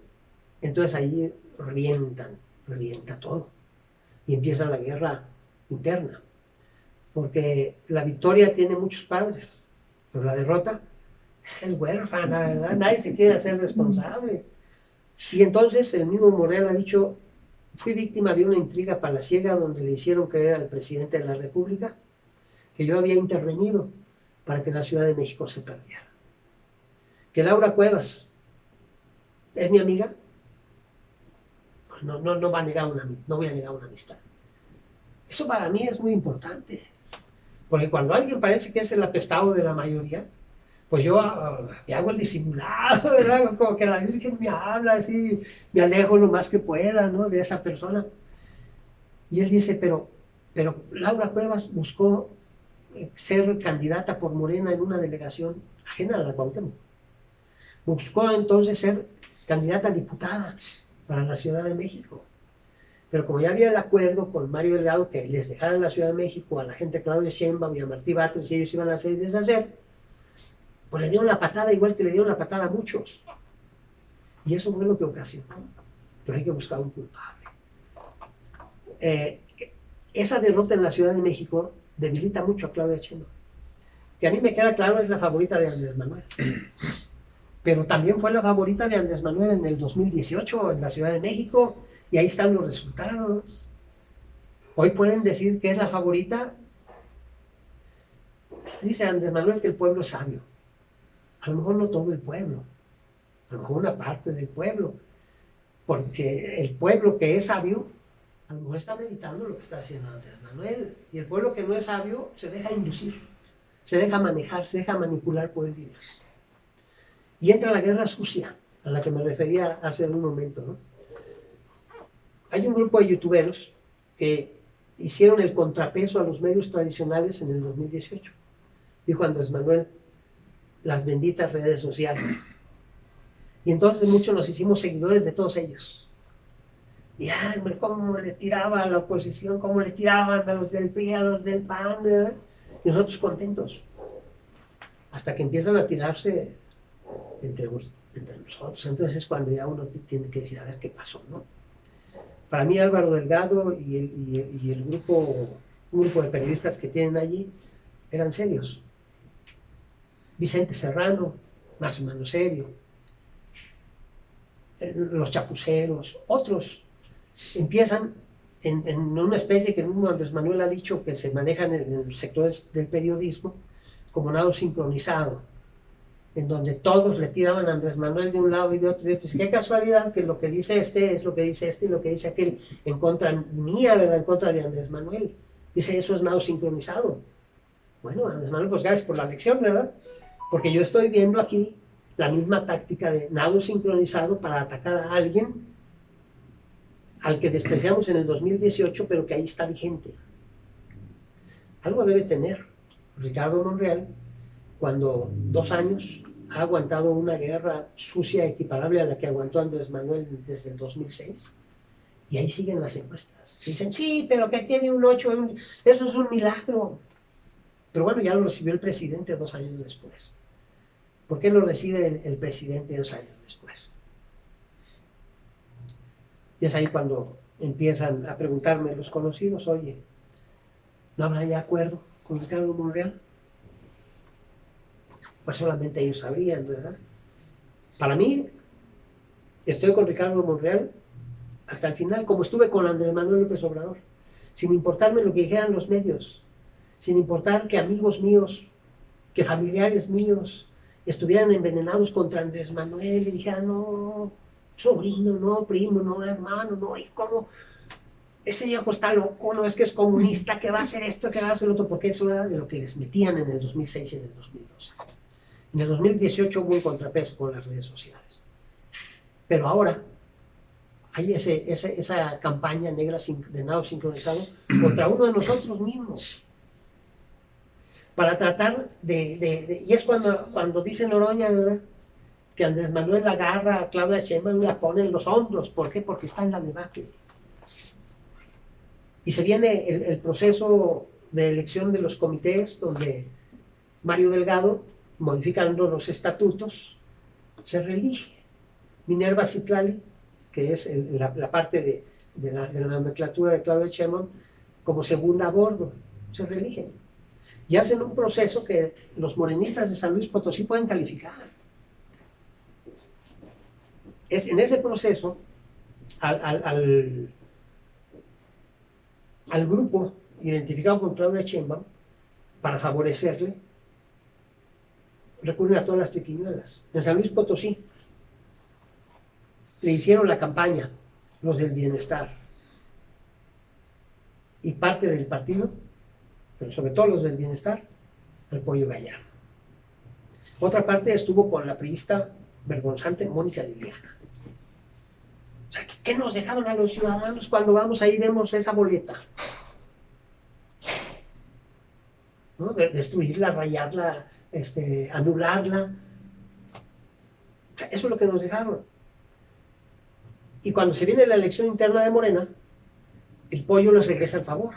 entonces ahí revienta todo. Y empieza la guerra interna. Porque la victoria tiene muchos padres, pero la derrota es el huérfano, ¿verdad? Nadie se quiere hacer responsable. Y entonces el mismo Monreal ha dicho, fui víctima de una intriga palaciega donde le hicieron creer al presidente de la República que yo había intervenido para que la Ciudad de México se perdiera. Que Laura Cuevas es mi amiga, pues no voy a negar una amistad. Eso para mí es muy importante, porque cuando alguien parece que es el apestado de la mayoría, pues yo me hago el disimulado, ¿verdad? Como que la Virgen me habla, así, me alejo lo más que pueda, ¿no? De esa persona. Y él dice, pero Laura Cuevas buscó ser candidata por Morena en una delegación ajena a la Cuauhtémoc. Buscó entonces ser candidata a diputada para la Ciudad de México. Pero como ya había el acuerdo con Mario Delgado que les dejaran la Ciudad de México a la gente Claudia Sheinbaum y a Martí Batres y ellos iban a hacer y deshacer, pues le dieron la patada igual que le dieron la patada a muchos. Y eso fue lo que ocasionó. Pero hay que buscar un culpable. Esa derrota en la Ciudad de México debilita mucho a Claudia Sheinbaum, que a mí me queda claro es la favorita de Andrés Manuel. Pero también fue la favorita de Andrés Manuel en el 2018 en la Ciudad de México, y ahí están los resultados. Hoy pueden decir que es la favorita. Dice Andrés Manuel que el pueblo es sabio. A lo mejor no todo el pueblo, a lo mejor una parte del pueblo, porque el pueblo que es sabio, a lo mejor está meditando lo que está haciendo Andrés Manuel, y el pueblo que no es sabio se deja inducir, se deja manejar, se deja manipular por el líder. Y entra la guerra sucia, a la que me refería hace un momento, ¿no? Hay un grupo de youtuberos que hicieron el contrapeso a los medios tradicionales en el 2018. Dijo Andrés Manuel, las benditas redes sociales. Y entonces muchos nos hicimos seguidores de todos ellos. Y ay, cómo le tiraba a la oposición, cómo le tiraban a los del PRI, a los del PAN, ¿verdad? Y nosotros contentos. Hasta que empiezan a tirarse entre nosotros. Entonces es cuando ya uno tiene que decir, a ver qué pasó, ¿no? Para mí Álvaro Delgado y el grupo, un grupo de periodistas que tienen allí, eran serios. Vicente Serrano, más o menos serio. Los chapuceros, otros empiezan en una especie que el mismo Andrés Manuel ha dicho que se manejan en los sectores del periodismo como nado sincronizado, en donde todos le tiraban a Andrés Manuel de un lado y de otro. Y otro. Qué casualidad que lo que dice este es lo que dice este y lo que dice aquel, en contra mía, ¿verdad? En contra de Andrés Manuel. Dice, eso es nado sincronizado. Bueno, Andrés Manuel, pues gracias por la lección, ¿verdad? Porque yo estoy viendo aquí la misma táctica de nado sincronizado para atacar a alguien al que despreciamos en el 2018, pero que ahí está vigente. Algo debe tener Ricardo Monreal cuando 2 años ha aguantado una guerra sucia equiparable a la que aguantó Andrés Manuel desde el 2006. Y ahí siguen las encuestas. Dicen, sí, pero que tiene un 8, eso es un milagro. Pero bueno, ya lo recibió el presidente 2 años después. ¿Por qué lo recibe el presidente 2 años después? Y es ahí cuando empiezan a preguntarme los conocidos, oye, ¿no habrá ya acuerdo con Ricardo Monreal? Pues solamente ellos sabrían, ¿verdad? Para mí, estoy con Ricardo Monreal hasta el final, como estuve con Andrés Manuel López Obrador, sin importarme lo que dijeran los medios. sin importar que amigos míos, que familiares míos estuvieran envenenados contra Andrés Manuel y dijeran, no, sobrino, no, primo, no, hermano, no, y cómo, ese viejo está loco, no es que es comunista, que va a hacer esto, que va a hacer lo otro, porque eso era de lo que les metían en el 2006 y en el 2012. En el 2018 hubo un contrapeso con las redes sociales. Pero ahora hay esa campaña negra de nado sincronizado contra uno de nosotros mismos. Para tratar y es cuando dice Noroña, ¿verdad?, que Andrés Manuel agarra a Claudia Sheinbaum y la pone en los hombros. ¿Por qué? Porque está en la debacle. Y se viene el proceso de elección de los comités, donde Mario Delgado, modificando los estatutos, se reelige. Minerva Citlali, que es la parte de la nomenclatura de Claudia Sheinbaum, como segunda a bordo, se reeligen. Y hacen un proceso que los morenistas de San Luis Potosí pueden calificar. Es en ese proceso, al grupo identificado con Claudia Sheinbaum, para favorecerle, recurren a todas las triquiñuelas. En San Luis Potosí le hicieron la campaña los del bienestar y parte del partido, pero sobre todo los del bienestar, al Pollo Gallardo. Otra parte estuvo con la priista vergonzante Mónica Liliana. O sea, ¿qué nos dejaron a los ciudadanos cuando vamos ahí y vemos esa boleta? ¿No? Destruirla, rayarla, anularla. O sea, eso es lo que nos dejaron. Y cuando se viene la elección interna de Morena, el Pollo les regresa el favor.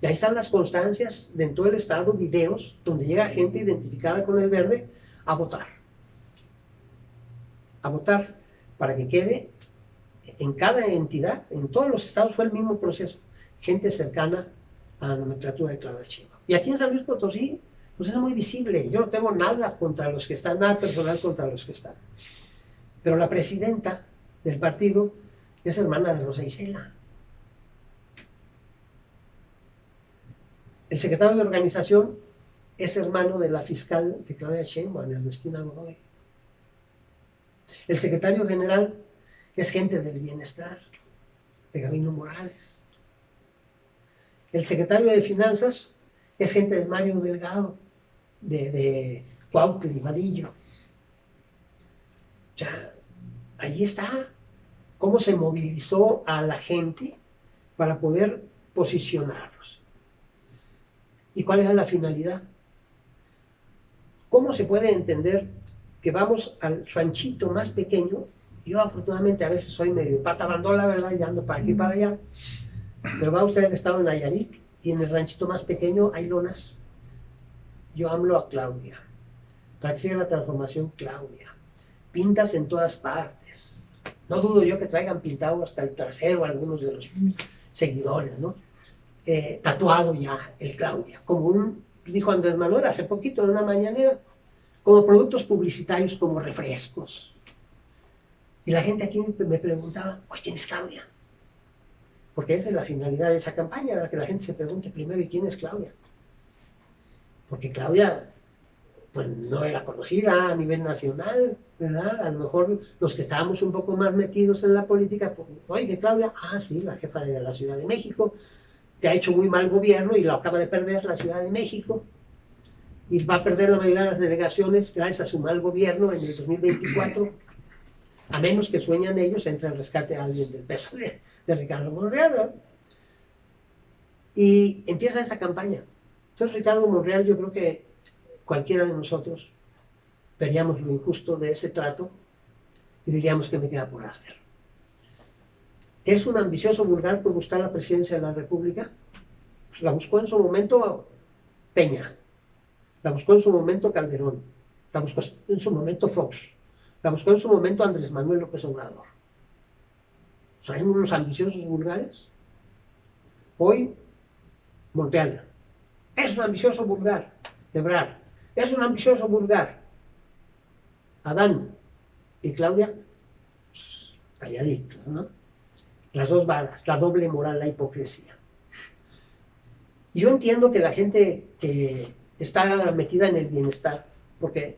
Y ahí están las constancias de en todo el estado, videos, donde llega gente identificada con el verde a votar. A votar para que quede en cada entidad, en todos los estados fue el mismo proceso. Gente cercana a la nomenclatura de Claudia Sheinbaum. Y aquí en San Luis Potosí, pues es muy visible. Yo no tengo nada contra los que están, nada personal contra los que están. Pero la presidenta del partido es hermana de Rosa Isela. El secretario de organización es hermano de la fiscal de Claudia Sheinbaum, Ernestina Godoy. El secretario general es gente del bienestar, de Gabino Morales. El secretario de finanzas es gente de Mario Delgado, de Cuautli, Vadillo. Ya, ahí está cómo se movilizó a la gente para poder posicionarlos. ¿Y cuál es la finalidad? ¿Cómo se puede entender que vamos al ranchito más pequeño? Yo afortunadamente a veces soy medio pata bandola, ¿verdad? Y ando para aquí y para allá. Pero va usted al estado de Nayarit y en el ranchito más pequeño hay lonas. Yo hablo a Claudia. Para que siga la transformación, Claudia. Pintas en todas partes. No dudo yo que traigan pintado hasta el trasero algunos de los seguidores, ¿no? Tatuado ya el Claudia, como dijo Andrés Manuel hace poquito en una mañanera, como productos publicitarios, como refrescos. Y la gente aquí me preguntaba, oye, ¿quién es Claudia? Porque esa es la finalidad de esa campaña, ¿verdad? Que la gente se pregunte primero, ¿y quién es Claudia? Porque Claudia, pues no era conocida a nivel nacional, ¿verdad? A lo mejor los que estábamos un poco más metidos en la política, pues, oye, Claudia, sí, la jefa de la Ciudad de México, que ha hecho muy mal gobierno y lo acaba de perder la Ciudad de México, y va a perder la mayoría de las delegaciones gracias a su mal gobierno en el 2024, a menos que sueñan ellos, entre el rescate a alguien del peso de Ricardo Monreal, ¿verdad? Y empieza esa campaña. Entonces Ricardo Monreal, yo creo que cualquiera de nosotros veríamos lo injusto de ese trato y diríamos que me queda por hacer. ¿Es un ambicioso vulgar por buscar la presidencia de la República? Pues la buscó en su momento Peña, la buscó en su momento Calderón, la buscó en su momento Fox, la buscó en su momento Andrés Manuel López Obrador. ¿Son unos ambiciosos vulgares? Hoy, Monreal, es un ambicioso vulgar. Ebrard, es un ambicioso vulgar. Adán y Claudia, pues, calladitos, ¿no? Las dos varas, la doble moral, la hipocresía. Y yo entiendo que la gente que está metida en el bienestar, porque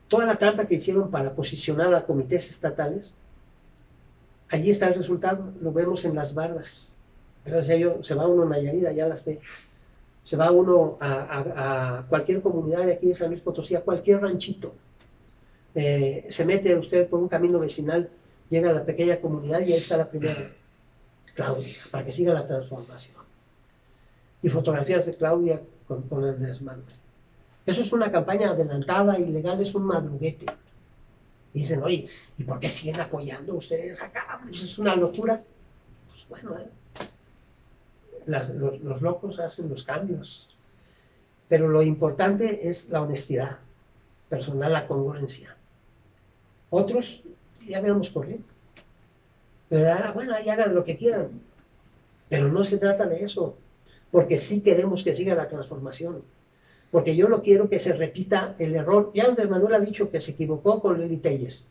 toda la trampa que hicieron para posicionar a comités estatales, allí está el resultado, lo vemos en las bardas. Se va uno a Nayarit, ya las ve. Se va uno a cualquier comunidad de aquí de San Luis Potosí, a cualquier ranchito. Se mete usted por un camino vecinal, llega a la pequeña comunidad y ahí está la primera Claudia, para que siga la transformación. Y fotografías de Claudia con Andrés Manuel. Eso es una campaña adelantada, ilegal, es un madruguete. Y dicen, oye, ¿y por qué siguen apoyando ustedes acá? Pues es una locura. Pues bueno, los locos hacen los cambios. Pero lo importante es la honestidad personal, la congruencia. Otros ya vemos corriendo. ¿Verdad? Bueno, ahí hagan lo que quieran. Pero no se trata de eso. Porque sí queremos que siga la transformación. Porque yo no quiero que se repita el error. Ya Andrés Manuel ha dicho que se equivocó con Lili Telles,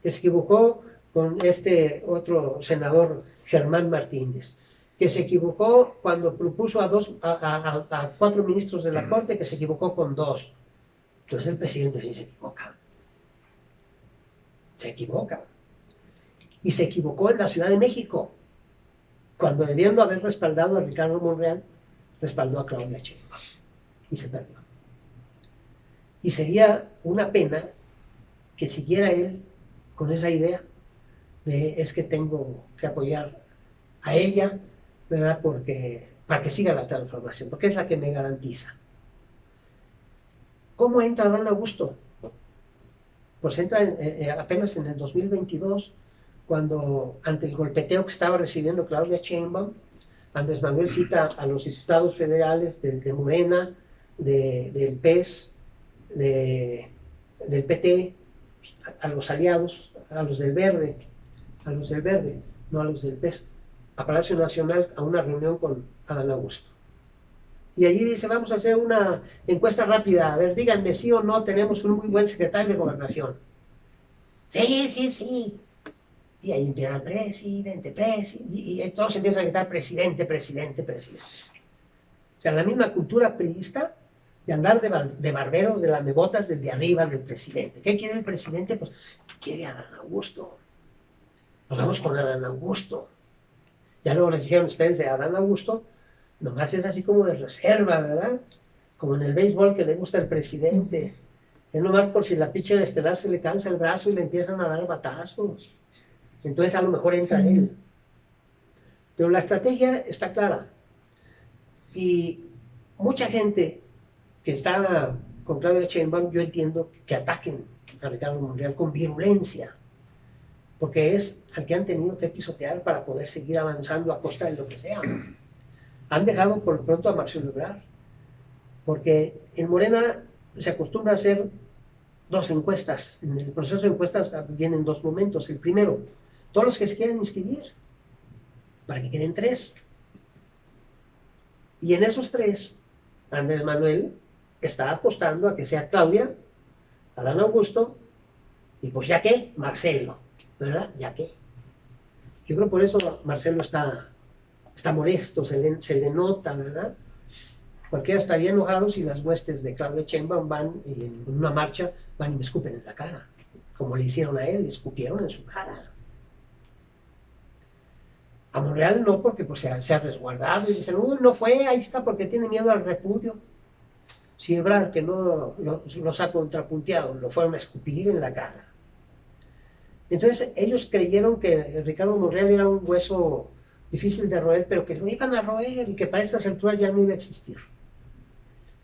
que se equivocó con este otro senador Germán Martínez, que se equivocó cuando propuso a 4 ministros de la Corte, que se equivocó con 2. Entonces el presidente sí se equivoca. Se equivoca. Y se equivocó en la Ciudad de México. Cuando debiendo haber respaldado a Ricardo Monreal, respaldó a Claudia Sheinbaum. Y se perdió. Y sería una pena que siguiera él con esa idea de es que tengo que apoyar a ella, ¿verdad? Para que siga la transformación, porque es la que me garantiza. ¿Cómo entra Adán Augusto? Pues entra apenas en el 2022, cuando ante el golpeteo que estaba recibiendo Claudia Sheinbaum, Andrés Manuel cita a los diputados federales de Morena, del PES, del PT, a los aliados, a los del Verde, no a los del PES, a Palacio Nacional a una reunión con Adán Augusto. Y allí dice, vamos a hacer una encuesta rápida, a ver, díganme sí o no, tenemos un muy buen secretario de Gobernación. Sí, sí, sí. Y ahí empiezan presidente, y todos empiezan a gritar presidente. O sea, la misma cultura priista de andar de barberos, de lamebotas, del de arriba, del presidente. ¿Qué quiere el presidente? Pues quiere a Adán Augusto. Nos vamos con Adán Augusto. Ya luego les dijeron, espérense, Adán Augusto nomás es así como de reserva, ¿verdad? Como en el béisbol que le gusta al presidente. Es nomás por si la pitcher estelar se le cansa el brazo y le empiezan a dar batazos. Entonces a lo mejor entra él. Pero la estrategia está clara. Y mucha gente que está con Claudia Sheinbaum, yo entiendo que ataquen a Ricardo Monreal con virulencia, porque es al que han tenido que pisotear para poder seguir avanzando a costa de lo que sea. Han dejado por lo pronto a Marcelo Ebrard, porque en Morena se acostumbra a hacer 2 encuestas. En el proceso de encuestas vienen 2 momentos. El primero, todos los que se quieran inscribir, para que queden 3. Y en esos 3, Andrés Manuel está apostando a que sea Claudia, Adán Augusto, y pues ya que, Marcelo, ¿verdad? Ya que. Yo creo por eso Marcelo está molesto, se le nota, ¿verdad? Cualquiera estaría enojado si las huestes de Claudia Sheinbaum van y en una marcha van y me escupen en la cara, como le hicieron a él, le escupieron en su cara. A Monreal no, porque pues, se ha resguardado y dicen, uy, no fue, ahí está, porque tiene miedo al repudio. Si Ebrard, que no los ha contrapunteado, lo fueron a escupir en la cara. Entonces ellos creyeron que Ricardo Monreal era un hueso difícil de roer, pero que lo iban a roer y que para esas alturas ya no iba a existir.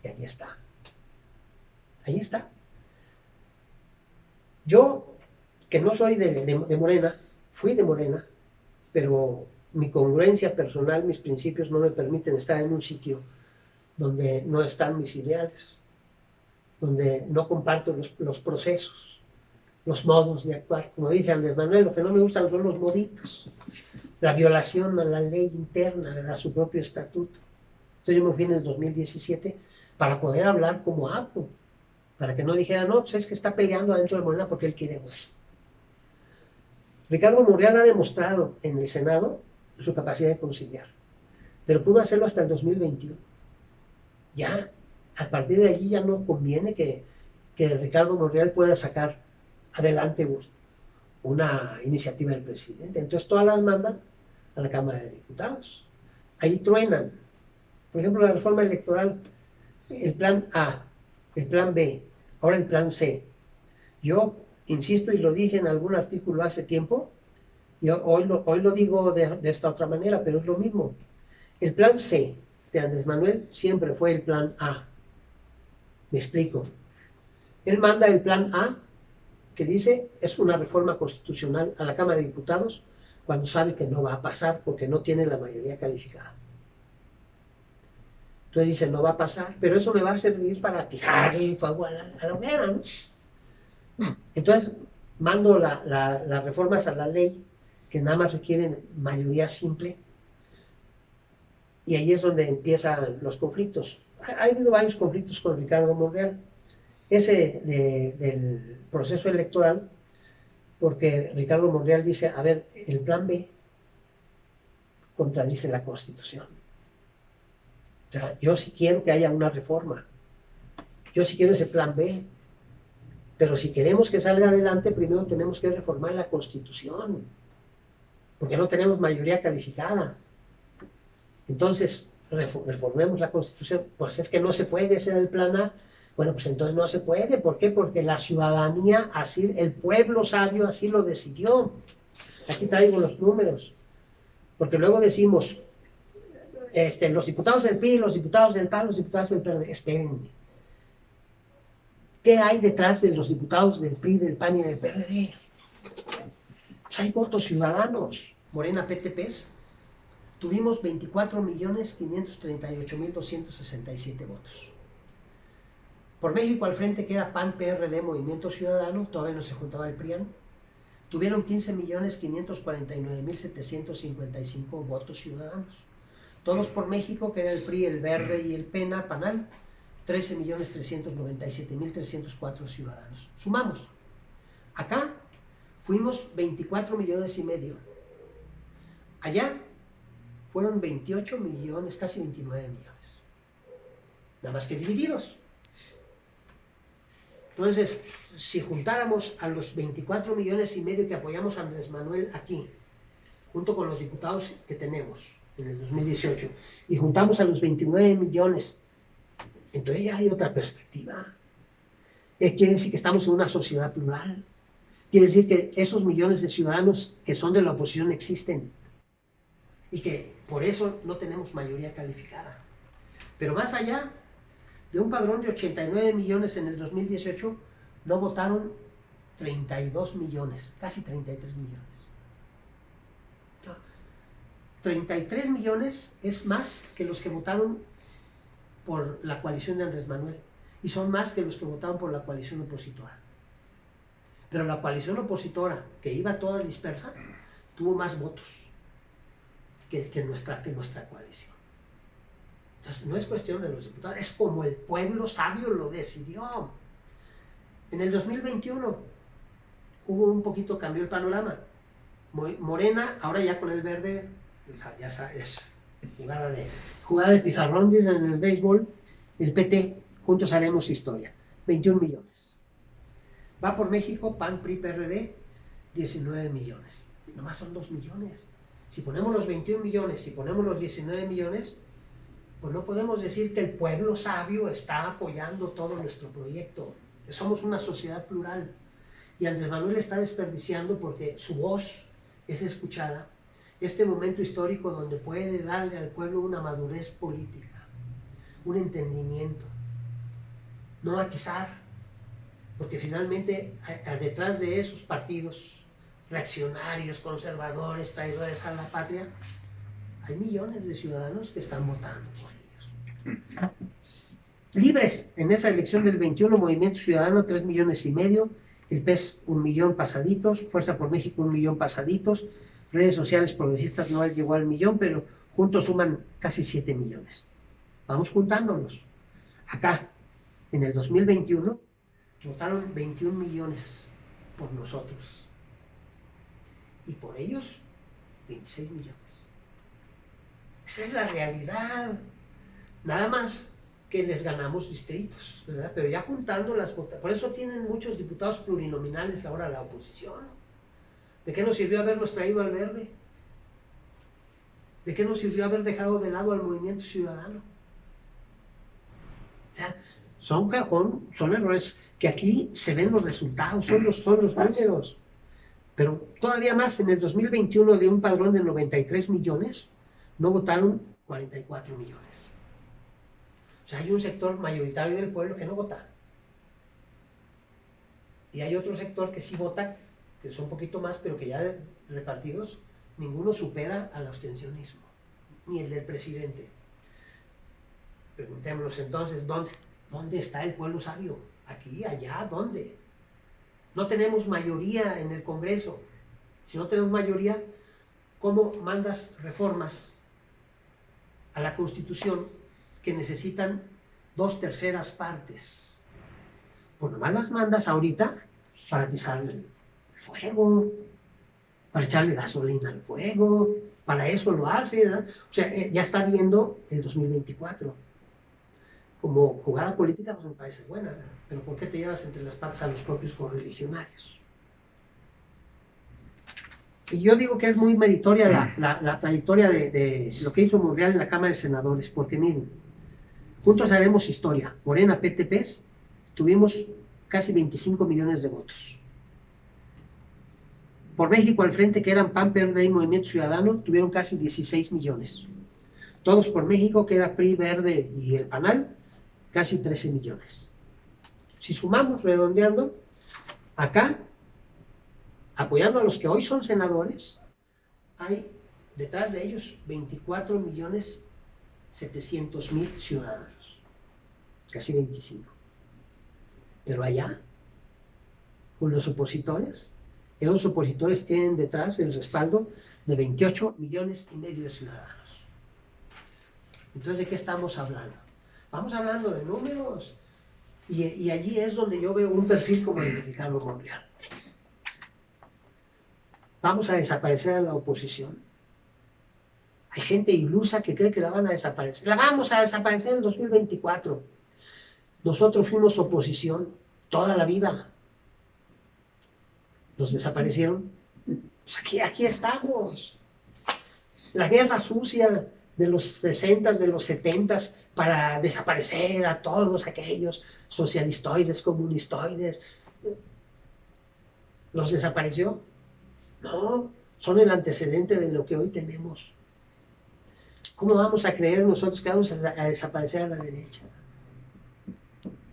Y ahí está. Ahí está. Yo, que no soy de Morena, fui de Morena, pero mi congruencia personal, mis principios no me permiten estar en un sitio donde no están mis ideales, donde no comparto los procesos, los modos de actuar. Como dice Andrés Manuel, lo que no me gustan son los moditos, la violación a la ley interna, a su propio estatuto. Entonces yo me fui en el 2017 para poder hablar como APO, para que no dijera, no, pues es que está peleando adentro de Morena porque él quiere eso. Ricardo Monreal ha demostrado en el Senado su capacidad de conciliar, pero pudo hacerlo hasta el 2021. ya a partir de allí ya no conviene que Ricardo Monreal pueda sacar adelante una iniciativa del presidente. Entonces todas las manda a la Cámara de Diputados. Ahí truenan. Por ejemplo, la reforma electoral, el plan A, el plan B, ahora el plan C. Yo insisto y lo dije en algún artículo hace tiempo, y hoy lo digo de esta otra manera, pero es lo mismo. El plan C de Andrés Manuel siempre fue el plan A. Me explico. Él manda el plan A, que dice es una reforma constitucional a la Cámara de Diputados, cuando sabe que no va a pasar porque no tiene la mayoría calificada. Entonces dice, no va a pasar, pero eso me va a servir para atizar el fuego a la hoguera, ¿no? Entonces mando las reformas a la ley, que nada más requieren mayoría simple, y ahí es donde empiezan los conflictos. Ha habido varios conflictos con Ricardo Monreal. Ese del proceso electoral, porque Ricardo Monreal dice, a ver, el plan B contradice la Constitución. O sea, yo sí quiero que haya una reforma, yo sí quiero ese plan B, pero si queremos que salga adelante, primero tenemos que reformar la Constitución, porque no tenemos mayoría calificada. Entonces, reformemos la Constitución. Pues es que no se puede ser el plan A. Bueno, pues entonces no se puede. ¿Por qué? Porque la ciudadanía, así, el pueblo sabio así lo decidió. Aquí traigo los números. Porque luego decimos, los diputados del PRI, los diputados del PAN, los diputados del PRD. Espérenme. ¿Qué hay detrás de los diputados del PRI, del PAN y del PRD? Pues hay votos ciudadanos. Morena, PTPs. Tuvimos 24.538.267 votos. Por México al Frente, que era PAN, PRD, Movimiento Ciudadano, todavía no se juntaba el PRIAN, tuvieron 15.549.755 votos ciudadanos. Todos por México, que era el PRI, el Verde y el PENA, PANAL, 13.397.304 ciudadanos. Sumamos. Acá fuimos 24 millones y medio. Allá fueron 28 millones, casi 29 millones. Nada más que divididos. Entonces, si juntáramos a los 24 millones y medio que apoyamos a Andrés Manuel aquí, junto con los diputados que tenemos en el 2018, y juntamos a los 29 millones, entonces ya hay otra perspectiva. Quiere decir que estamos en una sociedad plural. Quiere decir que esos millones de ciudadanos que son de la oposición existen y que por eso no tenemos mayoría calificada. Pero más allá de un padrón de 89 millones en el 2018, no votaron 32 millones, casi 33 millones. 33 millones es más que los que votaron por la coalición de Andrés Manuel, y son más que los que votaron por la coalición opositora. Pero la coalición opositora, que iba toda dispersa, tuvo más votos que nuestra coalición. Entonces, no es cuestión de los diputados, es como el pueblo sabio lo decidió. En el 2021 hubo un poquito, cambió el panorama. Morena, ahora ya con el verde, ya sabes, jugada de pizarrón, dicen en el béisbol, el PT, juntos haremos historia, 21 millones. Va por México, PAN, PRI, PRD, 19 millones. Y nomás son 2 millones. Si ponemos los 21 millones, si ponemos los 19 millones, pues no podemos decir que el pueblo sabio está apoyando todo nuestro proyecto. Somos una sociedad plural. Y Andrés Manuel está desperdiciando, porque su voz es escuchada, este momento histórico donde puede darle al pueblo una madurez política, un entendimiento, no atizar, porque finalmente detrás de esos partidos reaccionarios, conservadores, traidores a la patria, hay millones de ciudadanos que están votando por ellos. Libres, en esa elección del 21, Movimiento Ciudadano, 3 millones y medio, el PES 1 millón pasaditos, Fuerza por México 1 millón pasaditos, redes sociales progresistas no llegó al millón, pero juntos suman casi 7 millones. Vamos juntándolos. Acá, en el 2021, votaron 21 millones por nosotros. Y por ellos, 26 millones. Esa es la realidad. Nada más que les ganamos distritos, ¿verdad? Pero ya juntando las votaciones, por eso tienen muchos diputados plurinominales ahora la oposición. ¿De qué nos sirvió haberlos traído al verde? ¿De qué nos sirvió haber dejado de lado al Movimiento Ciudadano? O sea, son errores que aquí se ven los resultados, son los números. Pero todavía más, en el 2021 de un padrón de 93 millones, no votaron 44 millones. O sea, hay un sector mayoritario del pueblo que no vota. Y hay otro sector que sí vota, que son un poquito más, pero que ya repartidos, ninguno supera al abstencionismo, ni el del presidente. Preguntémonos entonces, ¿dónde está el pueblo sabio? Aquí, allá, ¿dónde? No tenemos mayoría en el Congreso. Si no tenemos mayoría, ¿cómo mandas reformas a la Constitución que necesitan 2/3 partes? Pues nomás las mandas ahorita para atizar el fuego, para echarle gasolina al fuego, para eso lo hace, ¿verdad? O sea, ya está viendo el 2024. Como jugada política, pues me parece buena, ¿verdad? Pero ¿por qué te llevas entre las patas a los propios correligionarios? Y yo digo que es muy meritoria la trayectoria de lo que hizo Monreal en la Cámara de Senadores, porque miren, juntos haremos historia. Morena, PTPs, tuvimos casi 25 millones de votos. Por México al Frente, que eran PAN, PRD y Movimiento Ciudadano, tuvieron casi 16 millones. Todos por México, que era PRI, Verde y el PANAL, casi 13 millones. Si sumamos, redondeando, acá, apoyando a los que hoy son senadores, hay detrás de ellos 24.700.000 ciudadanos, casi 25. Pero allá, con los opositores, esos opositores tienen detrás el respaldo de 28,5 millones de ciudadanos. Entonces, ¿de qué estamos hablando? Vamos hablando de números. Y allí es donde yo veo un perfil como el de Ricardo Monreal. Vamos a desaparecer a la oposición. Hay gente ilusa que cree que la van a desaparecer. La vamos a desaparecer en 2024. Nosotros fuimos oposición toda la vida. Nos desaparecieron. Pues aquí estamos. La guerra sucia de los 60s, de los 70s, para desaparecer a todos aquellos socialistoides, comunistoides. ¿Los desapareció? No, son el antecedente de lo que hoy tenemos. ¿Cómo vamos a creer nosotros que vamos a desaparecer a la derecha?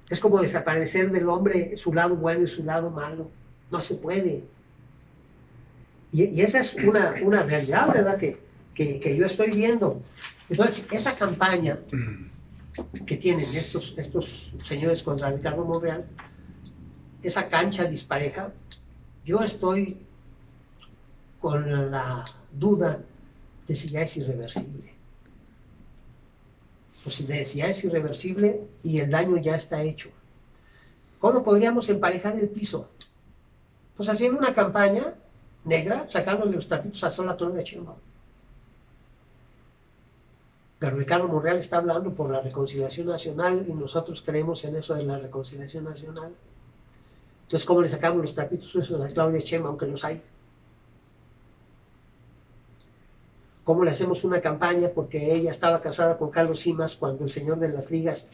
Es como desaparecer del hombre su lado bueno y su lado malo. No se puede. Y esa es una realidad, ¿verdad? Que yo estoy viendo. Entonces, esa campaña que tienen estos señores contra Ricardo Monreal, esa cancha dispareja, yo estoy con la duda de si ya es irreversible. O si ya es irreversible y el daño ya está hecho. ¿Cómo podríamos emparejar el piso? Pues haciendo una campaña negra, sacándole los tapitos a sol a Claudia Sheinbaum. Pero Ricardo Monreal está hablando por la reconciliación nacional y nosotros creemos en eso de la reconciliación nacional. Entonces, ¿cómo le sacamos los trapitos sucios a Claudia Sheinbaum, aunque los hay? ¿Cómo le hacemos una campaña? Porque ella estaba casada con Carlos Simas cuando el señor de las ligas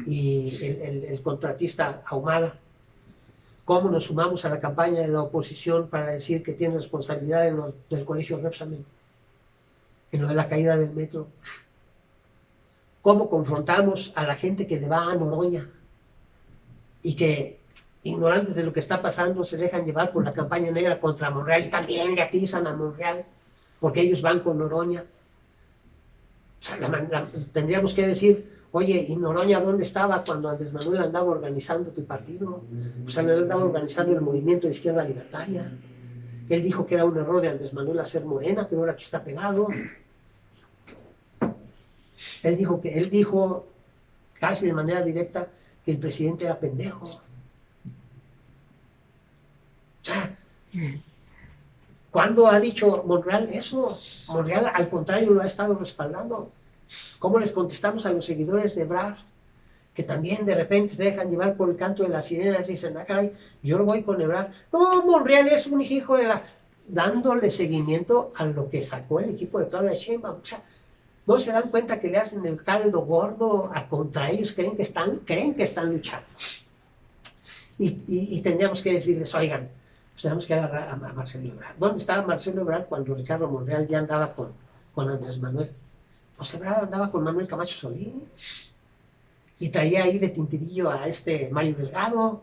y el contratista Ahumada. ¿Cómo nos sumamos a la campaña de la oposición para decir que tiene responsabilidad del colegio Repsamen, en lo de la caída del metro? ¿Cómo confrontamos a la gente que le va a Noroña y que, ignorantes de lo que está pasando, se dejan llevar por la campaña negra contra Monreal y también le atizan a Monreal porque ellos van con Noroña? O sea, tendríamos que decir, oye, ¿y Noroña dónde estaba cuando Andrés Manuel andaba organizando tu partido? Pues él andaba organizando el movimiento de izquierda libertaria. Él dijo que era un error de Andrés Manuel hacer Morena, pero ahora aquí está pegado. Él dijo casi de manera directa que el presidente era pendejo. O sea, ¿cuándo ha dicho Monreal eso? Monreal, al contrario, lo ha estado respaldando. ¿Cómo les contestamos a los seguidores de Ebrard? que también de repente se dejan llevar por el canto de las sirenas y dicen, ah, caray, yo lo voy con Ebrard. No, Monreal es un hijo de la... dándole seguimiento a lo que sacó el equipo de Claudia Sheinbaum. O sea, no se dan cuenta que le hacen el caldo gordo contra ellos, creen que están luchando. Y tendríamos que decirles, oigan, pues tenemos que agarrar a Marcelo Ebrard. ¿Dónde estaba Marcelo Ebrard cuando Ricardo Monreal ya andaba con Andrés Manuel? Pues Ebrard andaba con Manuel Camacho Solís y traía ahí de tintirillo a Mario Delgado.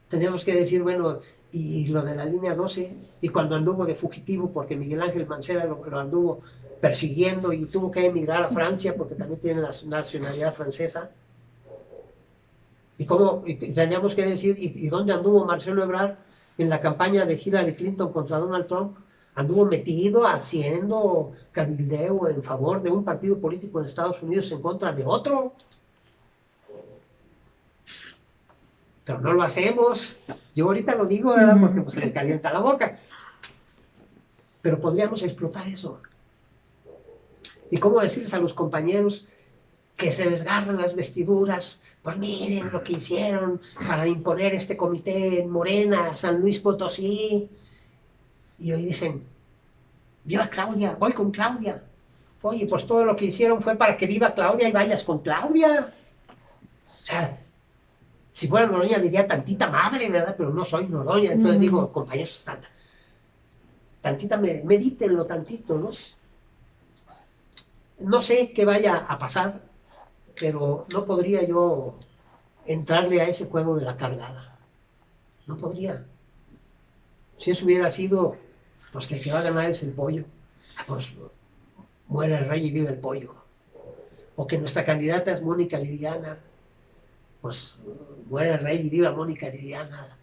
Tendríamos que decir, bueno, y lo de la línea 12, y cuando anduvo de fugitivo porque Miguel Ángel Mancera lo anduvo persiguiendo y tuvo que emigrar a Francia porque también tiene la nacionalidad francesa. Y teníamos que decir, ¿y dónde anduvo Marcelo Ebrard en la campaña de Hillary Clinton contra Donald Trump? Anduvo metido haciendo cabildeo en favor de un partido político en Estados Unidos en contra de otro. Pero no lo hacemos. Yo ahorita lo digo, ¿verdad? Porque pues, se me calienta la boca. Pero podríamos explotar eso. ¿Y cómo decirles a los compañeros que se desgarran las vestiduras? Pues miren lo que hicieron para imponer este comité en Morena, San Luis Potosí. Y hoy dicen, viva Claudia, voy con Claudia. Oye, pues todo lo que hicieron fue para que viva Claudia y vayas con Claudia. O sea, si fuera Noroña diría tantita madre, ¿verdad? Pero no soy Noroña, entonces digo, compañeros, tantita, medítenlo tantito, ¿no? No sé qué vaya a pasar, pero no podría yo entrarle a ese juego de la cargada. No podría. Si eso hubiera sido, pues que el que va a ganar es el pollo. Pues muere el rey y vive el pollo. O que nuestra candidata es Mónica Liliana, pues muere el rey y viva Mónica Liliana.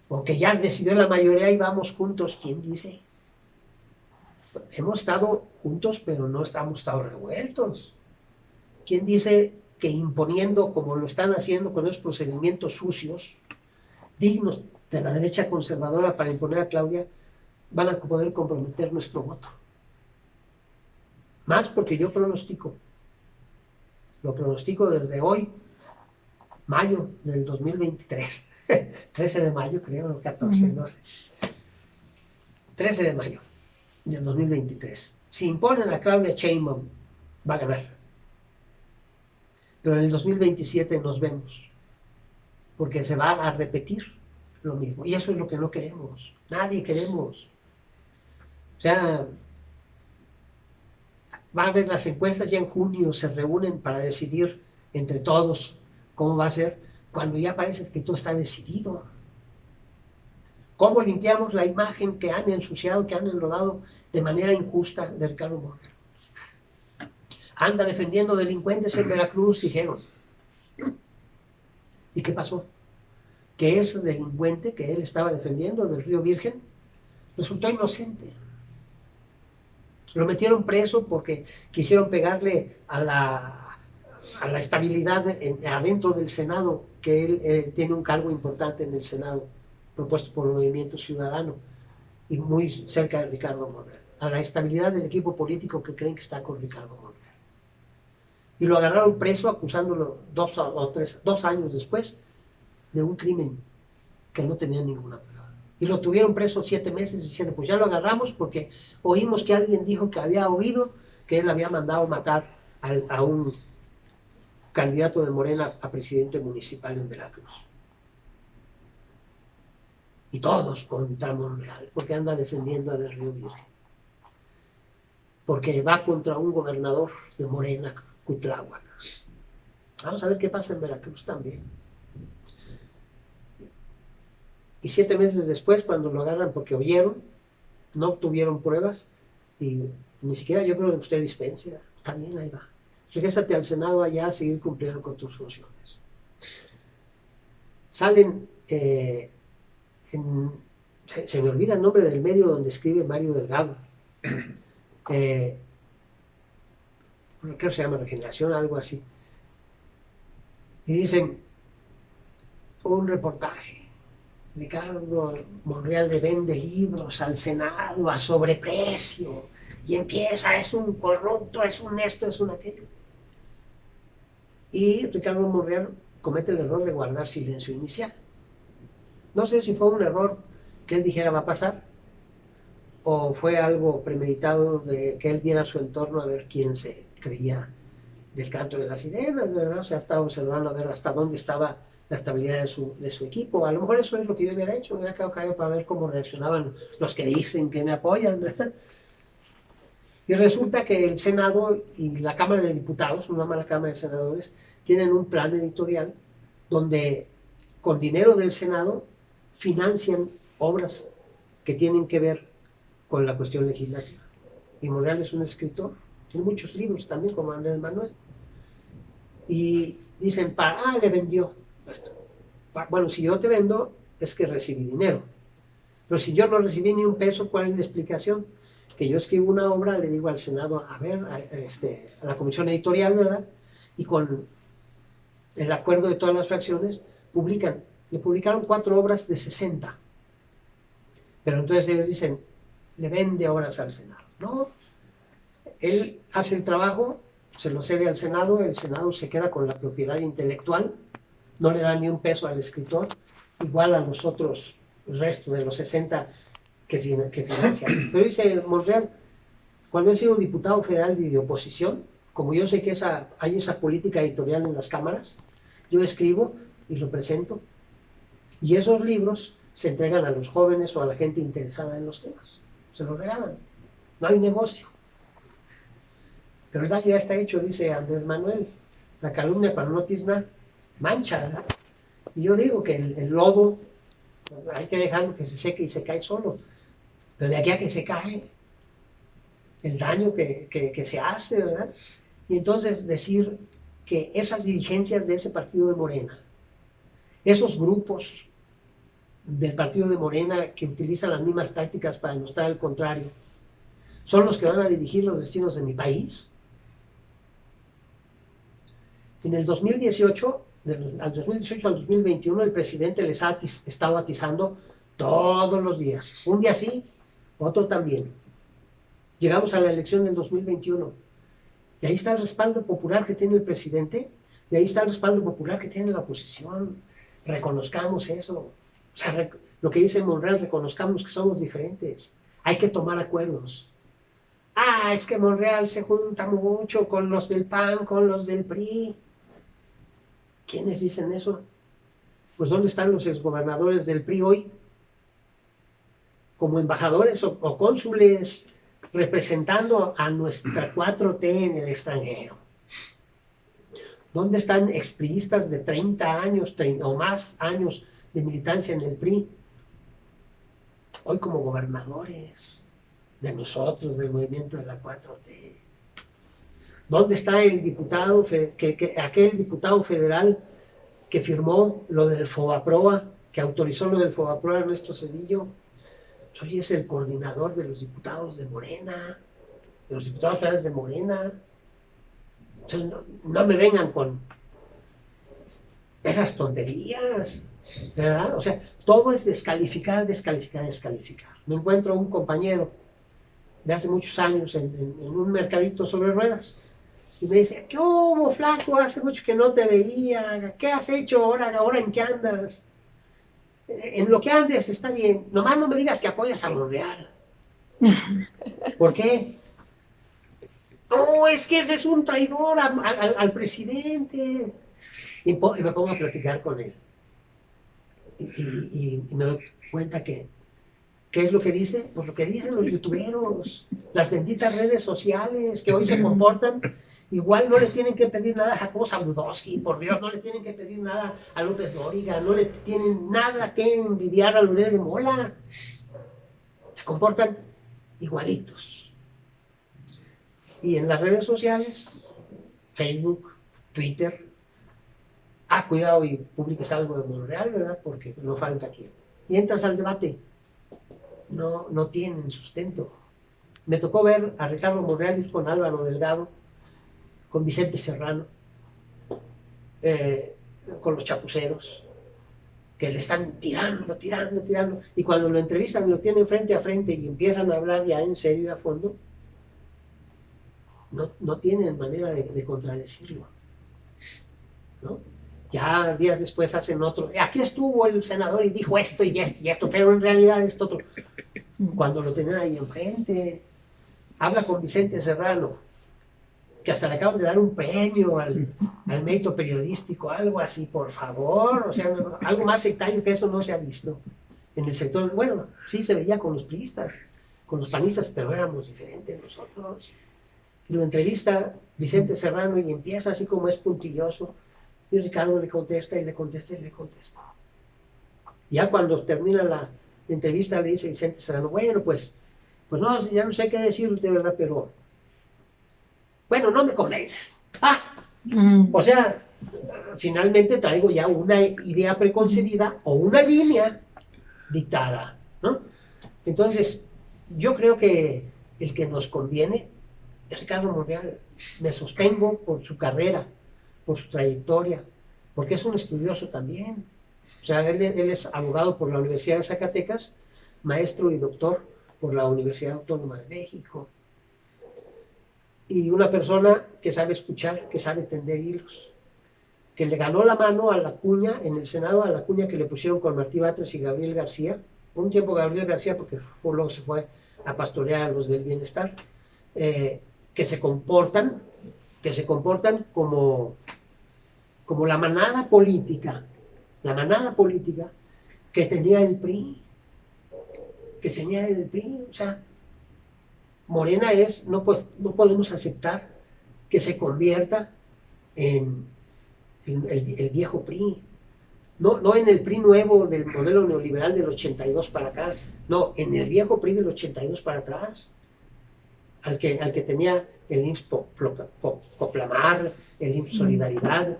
O que ya decidió la mayoría y vamos juntos. ¿Quién dice? Hemos estado juntos, pero no hemos estado revueltos. ¿Quién dice que imponiendo, como lo están haciendo con esos procedimientos sucios, dignos de la derecha conservadora para imponer a Claudia, van a poder comprometer nuestro voto? Más porque yo lo pronostico desde hoy, mayo del 2023, 13 de mayo creo, 14, no sé, 13 de mayo del 2023. Si imponen a Claudia Sheinbaum, va a ganar. Pero en el 2027 nos vemos, porque se va a repetir lo mismo. Y eso es lo que no queremos. Nadie queremos. O sea, van a ver las encuestas ya en junio, se reúnen para decidir entre todos cómo va a ser, cuando ya parece que todo está decidido. ¿Cómo limpiamos la imagen que han ensuciado, que han enlodado de manera injusta de Ricardo Monreal? Anda defendiendo delincuentes en Veracruz, dijeron. ¿Y qué pasó? Que ese delincuente que él estaba defendiendo del Río Virgen resultó inocente. Lo metieron preso porque quisieron pegarle a la estabilidad adentro del Senado, que él tiene un cargo importante en el Senado, propuesto por el Movimiento Ciudadano, y muy cerca de Ricardo Monreal, a la estabilidad del equipo político que creen que está con Ricardo Monreal. Y lo agarraron preso acusándolo 2 años después de un crimen que no tenía ninguna prueba. Y lo tuvieron preso 7 meses diciendo, pues ya lo agarramos porque oímos que alguien dijo que había oído que él había mandado matar a un candidato de Morena a presidente municipal en Veracruz. Y todos contra Monreal, porque anda defendiendo a Del Río Virgen. Porque va contra un gobernador de Morena, Cuitláhuac. Vamos a ver qué pasa en Veracruz también. Y 7 meses después, cuando lo agarran porque oyeron, no obtuvieron pruebas, y ni siquiera yo creo que usted dispense, también ahí va. Regrésate al Senado allá a seguir cumpliendo con tus funciones. Salen, se me olvida el nombre del medio donde escribe Mario Delgado. Creo que se llama Regeneración, algo así. Y dicen, un reportaje. Ricardo Monreal le vende libros al Senado a sobreprecio y empieza, es un corrupto, es un esto, es un aquello. y Ricardo Monreal comete el error de guardar silencio inicial. No sé si fue un error que él dijera va a pasar, o fue algo premeditado de que él viera su entorno a ver quién se creía del canto de las sirenas, ¿verdad? O sea, estaba observando a ver hasta dónde estaba la estabilidad de su equipo. A lo mejor eso es lo que yo hubiera hecho, me hubiera quedado callado para ver cómo reaccionaban los que dicen que me apoyan, ¿verdad? Y resulta que el Senado y la Cámara de Diputados, una mala Cámara de Senadores, tienen un plan editorial donde con dinero del Senado financian obras que tienen que ver con la cuestión legislativa. Y Monreal es un escritor, tiene muchos libros también, como Andrés Manuel. Y dicen, le vendió. Bueno, si yo te vendo, es que recibí dinero. Pero si yo no recibí ni un peso, ¿cuál es la explicación? Que yo escribo una obra, le digo al Senado, a ver, a la comisión editorial, ¿verdad? Y con el acuerdo de todas las fracciones, le publicaron 4 obras de 60. Pero entonces ellos dicen, le vende obras al Senado. No, él hace el trabajo, se lo cede al Senado, el Senado se queda con la propiedad intelectual, no le da ni un peso al escritor, igual a los otros, el resto de los 60 que financian. Pero dice Monreal, cuando he sido diputado federal y de oposición, como yo sé que hay esa política editorial en las cámaras, yo escribo y lo presento, y esos libros se entregan a los jóvenes o a la gente interesada en los temas, se los regalan, no hay negocio. Pero el daño ya está hecho, dice Andrés Manuel, la calumnia cuando no tizna mancha, ¿verdad? Y yo digo que el lodo hay que dejarlo que se seque y se cae solo, pero de aquí a que se cae, el daño que se hace, ¿verdad? Y entonces decir que esas dirigencias de ese partido de Morena, esos grupos del partido de Morena que utilizan las mismas tácticas para demostrar el contrario, son los que van a dirigir los destinos de mi país. En el 2018, al 2018 al 2021, el presidente les ha estado atizando todos los días. Un día sí, otro también. Llegamos a la elección del 2021. Y ahí está el respaldo popular que tiene el presidente, y ahí está el respaldo popular que tiene la oposición. Reconozcamos eso. O sea, lo que dice Monreal, reconozcamos que somos diferentes. Hay que tomar acuerdos. Es que Monreal se junta mucho con los del PAN, con los del PRI. ¿Quiénes dicen eso? Pues ¿dónde están los exgobernadores del PRI hoy? Como embajadores o cónsules representando a nuestra 4T en el extranjero. ¿Dónde están expriistas de 30 años o más años de militancia en el PRI? Hoy como gobernadores de nosotros, del movimiento de la 4T. ¿Dónde está el diputado, aquel diputado federal que firmó lo del FOBAPROA, que autorizó lo del FOBAPROA, Ernesto Zedillo? Hoy es el coordinador de los diputados de Morena, de los diputados federales de Morena. Entonces, no me vengan con esas tonterías, ¿verdad? O sea, todo es descalificar, descalificar, descalificar. Me encuentro un compañero de hace muchos años en un mercadito sobre ruedas y me dice, ¿qué hubo, flaco? Hace mucho que no te veía, ¿qué has hecho ahora en qué andas? En lo que andes está bien, nomás no me digas que apoyas a Monreal. ¿Por qué? No, es que ese es un traidor al presidente. Y me pongo a platicar con él. Y me doy cuenta que, ¿qué es lo que dice? Pues lo que dicen los youtuberos, las benditas redes sociales que hoy se comportan. Igual no le tienen que pedir nada a Jacobo Zabludowski, por Dios, no le tienen que pedir nada a López Dóriga, no le tienen nada que envidiar a Loret de Mola. Se comportan igualitos. Y en las redes sociales, Facebook, Twitter, cuidado y publiques algo de Monreal, ¿verdad? Porque no falta aquí. Y entras al debate, no tienen sustento. Me tocó ver a Ricardo Monreal ir con Álvaro Delgado, con Vicente Serrano, con los chapuceros, que le están tirando, y cuando lo entrevistan y lo tienen frente a frente y empiezan a hablar ya en serio y a fondo, no tienen manera de contradecirlo. ¿no? Ya días después hacen otro, aquí estuvo el senador y dijo esto y esto y esto, pero en realidad esto otro. Cuando lo tenían ahí enfrente, habla con Vicente Serrano, que hasta le acaban de dar un premio al mérito periodístico, algo así, por favor, o sea, algo más sectario que eso no se ha visto en el sector. Bueno, sí se veía con los priistas, con los panistas, pero éramos diferentes nosotros. Y lo entrevista Vicente Serrano y empieza así como es puntilloso, y Ricardo le contesta y le contesta y le contesta. Ya cuando termina la entrevista le dice Vicente Serrano, bueno, pues no, ya no sé qué decir de verdad, pero bueno, no me convences. O sea, finalmente traigo ya una idea preconcebida o una línea dictada, ¿no? Entonces, yo creo que el que nos conviene es Ricardo Monreal. Me sostengo por su carrera, por su trayectoria, porque es un estudioso también. O sea, él es abogado por la Universidad de Zacatecas, maestro y doctor por la Universidad Autónoma de México. Y una persona que sabe escuchar, que sabe tender hilos, que le ganó la mano a la cuña en el Senado, a la cuña que le pusieron con Martí Batres y Gabriel García. Por un tiempo Gabriel García, porque luego se fue a pastorear a los del bienestar, que se comportan como la manada política que tenía el PRI, o sea, Morena no podemos aceptar que se convierta en el viejo PRI, no en el PRI nuevo del modelo neoliberal del 82 para acá, no, en el viejo PRI del 82 para atrás, al que tenía el IMSS Coplamar, el IMSS Solidaridad,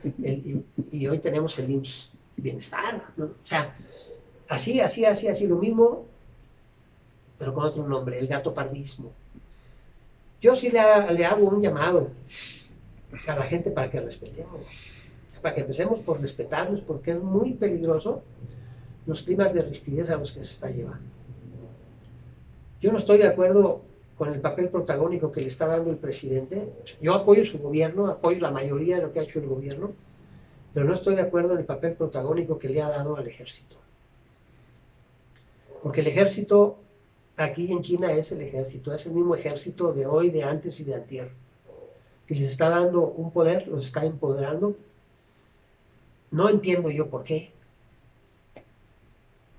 y hoy tenemos el IMSS Bienestar, ¿no? O sea, así, lo mismo, pero con otro nombre, el gatopardismo. Yo sí le hago un llamado a la gente para que respetemos, para que empecemos por respetarnos, porque es muy peligroso los climas de rispidez a los que se está llevando. Yo no estoy de acuerdo con el papel protagónico que le está dando el presidente. Yo apoyo su gobierno, apoyo la mayoría de lo que ha hecho el gobierno, pero no estoy de acuerdo en el papel protagónico que le ha dado al ejército. Porque el ejército aquí en China es el mismo ejército de hoy, de antes y de antier, que les está dando un poder, los está empoderando. No entiendo yo por qué.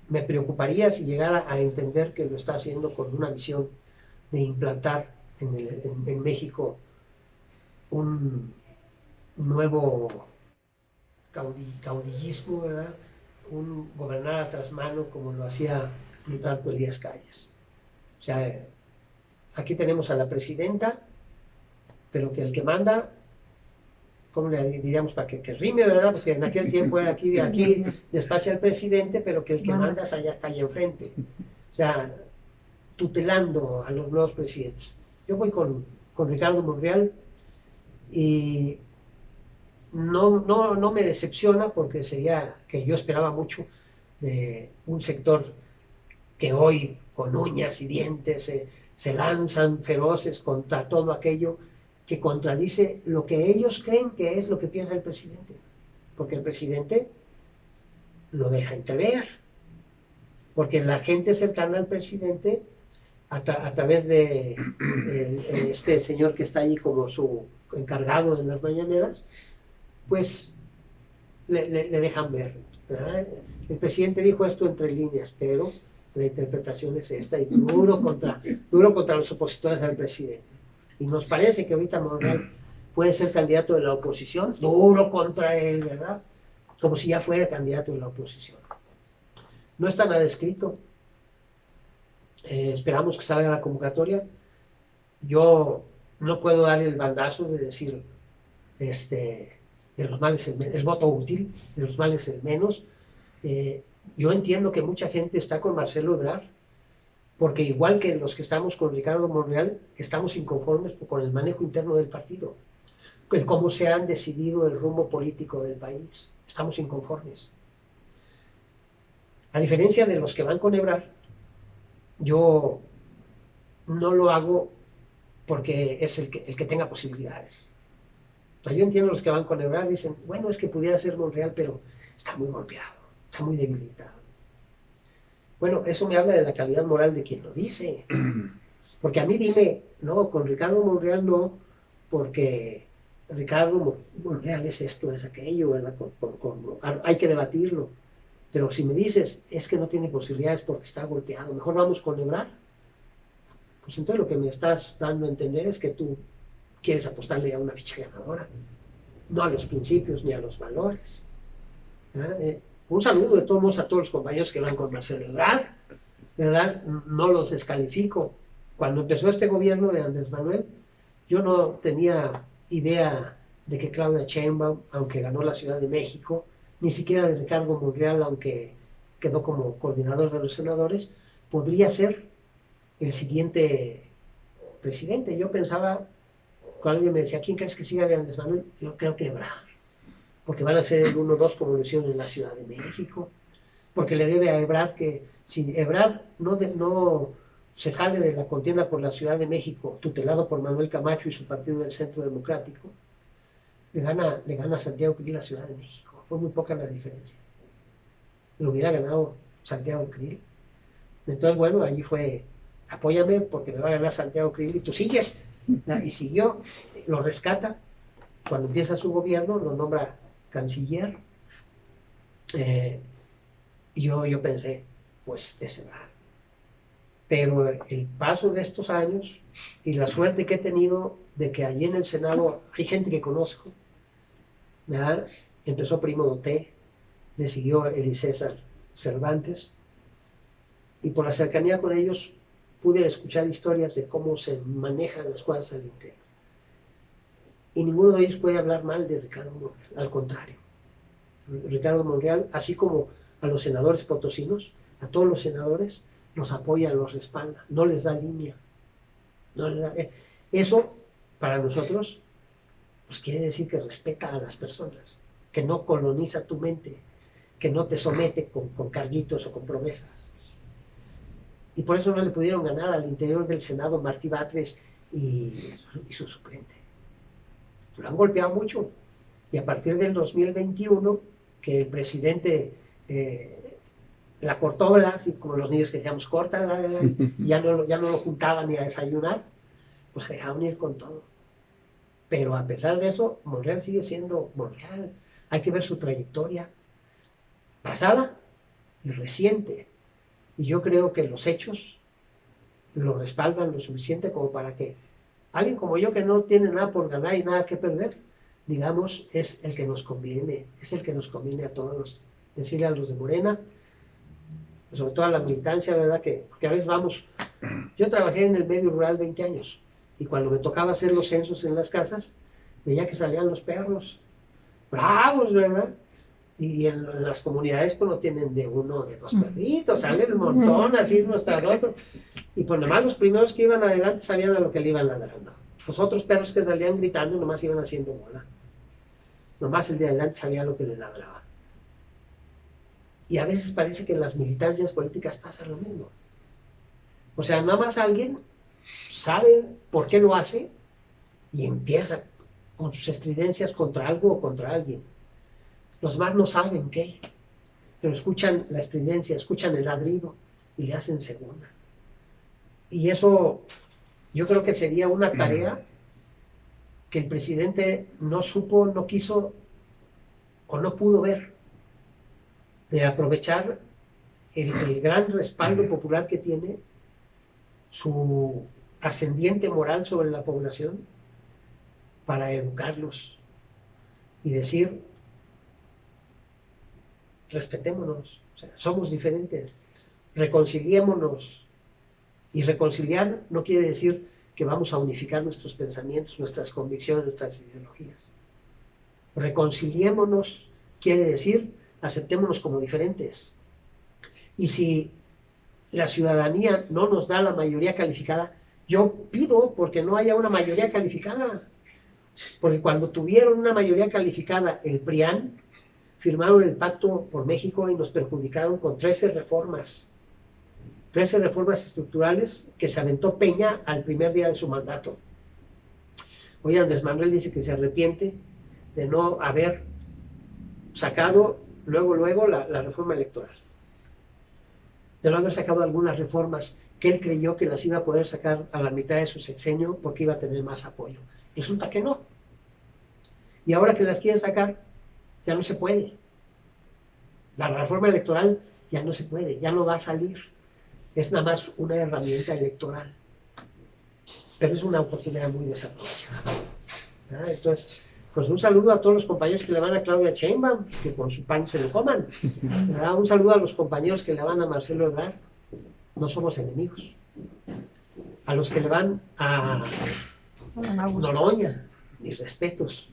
Me preocuparía si llegara a entender que lo está haciendo con una visión de implantar en México un nuevo caudillismo, ¿verdad? Un gobernar a trasmano como lo hacía Plutarco Elías Calles. O sea, aquí tenemos a la presidenta, pero que el que manda, ¿cómo le diríamos para que rime, verdad? Porque en aquel tiempo era aquí despacha el presidente, pero que el que manda allá está allá enfrente. O sea, tutelando a los nuevos presidentes. Yo voy con Ricardo Monreal y no me decepciona porque sería que yo esperaba mucho de un sector que hoy con uñas y dientes se lanzan feroces contra todo aquello que contradice lo que ellos creen que es lo que piensa el presidente, porque el presidente lo deja entrever, porque la gente cercana al presidente a través de este señor que está ahí como su encargado en las mañaneras, pues le dejan ver, ¿verdad? El presidente dijo esto entre líneas, pero la interpretación es esta, y duro contra los opositores al presidente. Y nos parece que ahorita Monreal puede ser candidato de la oposición, duro contra él, ¿verdad? Como si ya fuera candidato de la oposición. No está nada escrito. Esperamos que salga la convocatoria. Yo no puedo darle el bandazo de decir de los males el voto útil, de los males el menos. Yo entiendo que mucha gente está con Marcelo Ebrard, porque igual que los que estamos con Ricardo Monreal, estamos inconformes con el manejo interno del partido, el cómo se han decidido el rumbo político del país. Estamos inconformes. A diferencia de los que van con Ebrard, yo no lo hago porque es el que tenga posibilidades. Yo entiendo los que van con Ebrard, dicen, bueno, es que pudiera ser Monreal, pero está muy golpeado, está muy debilitado. Bueno, eso me habla de la calidad moral de quien lo dice. Porque a mí dime, no, con Ricardo Monreal no, porque Ricardo Monreal es esto, es aquello, ¿verdad? Hay que debatirlo. Pero si me dices, es que no tiene posibilidades porque está golpeado, mejor vamos con Ebrard, pues entonces lo que me estás dando a entender es que tú quieres apostarle a una ficha ganadora, no a los principios ni a los valores. Un saludo de todos modos a todos los compañeros que van con Marcelo Ebrard, ¿verdad? No los descalifico. Cuando empezó este gobierno de Andrés Manuel, yo no tenía idea de que Claudia Sheinbaum, aunque ganó la Ciudad de México, ni siquiera de Ricardo Monreal, aunque quedó como coordinador de los senadores, podría ser el siguiente presidente. Yo pensaba, cuando alguien me decía, ¿quién crees que siga de Andrés Manuel? Yo creo que Ebrard, porque van a ser el 1-2 como lo hicieron en la Ciudad de México, porque le debe a Ebrard que si Ebrard no se sale de la contienda por la Ciudad de México, tutelado por Manuel Camacho y su partido del Centro Democrático, le gana a Santiago Krill la Ciudad de México. Fue muy poca la diferencia. Lo hubiera ganado Santiago Krill. Entonces, bueno, allí fue, apóyame porque me va a ganar Santiago Krill y tú sigues. Y siguió, lo rescata. Cuando empieza su gobierno, lo nombra canciller. Yo pensé, pues ese va. Pero el paso de estos años y la suerte que he tenido de que allí en el Senado hay gente que conozco, ¿verdad? Empezó Primo Doté, le siguió Eliseo Cervantes, y por la cercanía con ellos pude escuchar historias de cómo se manejan las cosas al interior. Y ninguno de ellos puede hablar mal de Ricardo Monreal, al contrario. Ricardo Monreal, así como a los senadores potosinos, a todos los senadores, los apoya, los respalda, no les da línea. Eso, para nosotros, pues quiere decir que respeta a las personas, que no coloniza tu mente, que no te somete con carguitos o con promesas. Y por eso no le pudieron ganar al interior del Senado Martí Batres y su suplente. Lo han golpeado mucho. Y a partir del 2021, que el presidente la cortó, ¿verdad? Así como los niños que decíamos, córtala, ya no lo juntaban ni a desayunar, pues dejaron ir con todo. Pero a pesar de eso, Monreal sigue siendo Monreal. Hay que ver su trayectoria pasada y reciente. Y yo creo que los hechos lo respaldan lo suficiente como para que alguien como yo, que no tiene nada por ganar y nada que perder, digamos, es el que nos conviene, a todos. Decirle a los de Morena, sobre todo a la militancia, ¿verdad? Porque a veces vamos, yo trabajé en el medio rural 20 años, y cuando me tocaba hacer los censos en las casas, veía que salían los perros, bravos, ¿verdad? Y en las comunidades pues no tienen de uno o de dos perritos, salen un montón, así uno tras otro, y pues nomás los primeros que iban adelante sabían a lo que le iban ladrando. Los otros perros que salían gritando nomás iban haciendo bola. Nomás el de adelante sabía lo que le ladraba. Y a veces parece que en las militancias políticas pasa lo mismo. O sea, nada más alguien sabe por qué lo hace y empieza con sus estridencias contra algo o contra alguien. Los más no saben qué, pero escuchan la estridencia, escuchan el ladrido y le hacen segunda. Y eso yo creo que sería una tarea que el presidente no supo, no quiso o no pudo ver, de aprovechar el gran respaldo popular que tiene, su ascendiente moral sobre la población, para educarlos y decir, respetémonos, o sea, somos diferentes, reconciliémonos. Y reconciliar no quiere decir que vamos a unificar nuestros pensamientos, nuestras convicciones, nuestras ideologías. Reconciliémonos quiere decir aceptémonos como diferentes. Y si la ciudadanía no nos da la mayoría calificada, yo pido porque no haya una mayoría calificada. Porque cuando tuvieron una mayoría calificada el PRIAN, firmaron el Pacto por México y nos perjudicaron con 13 reformas. 13 reformas estructurales que se aventó Peña al primer día de su mandato. Hoy Andrés Manuel dice que se arrepiente, de no haber sacado luego la reforma electoral, de no haber sacado algunas reformas que él creyó que las iba a poder sacar a la mitad de su sexenio porque iba a tener más apoyo. Resulta que no. Y ahora que las quiere sacar, ya no se puede. La reforma electoral ya no se puede, ya no va a salir. Es nada más una herramienta electoral. Pero es una oportunidad muy desaprovechada. Entonces, pues un saludo a todos los compañeros que le van a Claudia Sheinbaum, que con su pan se lo coman. Un saludo a los compañeros que le van a Marcelo Ebrard. No somos enemigos. A los que le van a Noroña, mis respetos.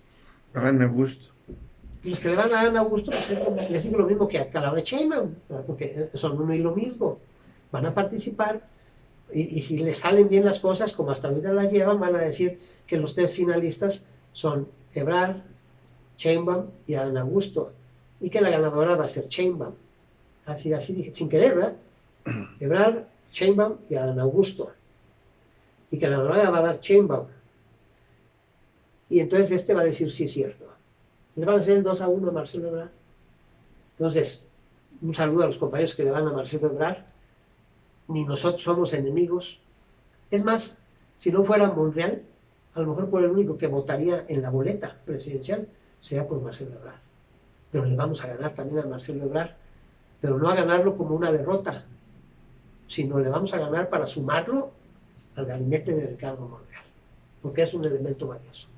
Adán Augusto. Los que le van a Adán Augusto, pues, les digo lo mismo que a Claudia Sheinbaum, porque son uno y lo mismo. Van a participar y si les salen bien las cosas, como hasta ahorita las llevan, van a decir que los tres finalistas son Ebrard, Sheinbaum y Adán Augusto, y que la ganadora va a ser Sheinbaum. Así dije, sin querer, ¿verdad? Ebrard, Sheinbaum y Adán Augusto. Y que la ganadora va a dar Sheinbaum. Y entonces este va a decir, sí, es cierto. Le van a hacer el 2-1 a Marcelo Ebrard. Entonces, un saludo a los compañeros que le van a Marcelo Ebrard. Ni nosotros somos enemigos. Es más, si no fuera Monreal, a lo mejor por el único que votaría en la boleta presidencial sería por Marcelo Ebrard. Pero le vamos a ganar también a Marcelo Ebrard, pero no a ganarlo como una derrota, sino le vamos a ganar para sumarlo al gabinete de Ricardo Monreal, porque es un elemento valioso.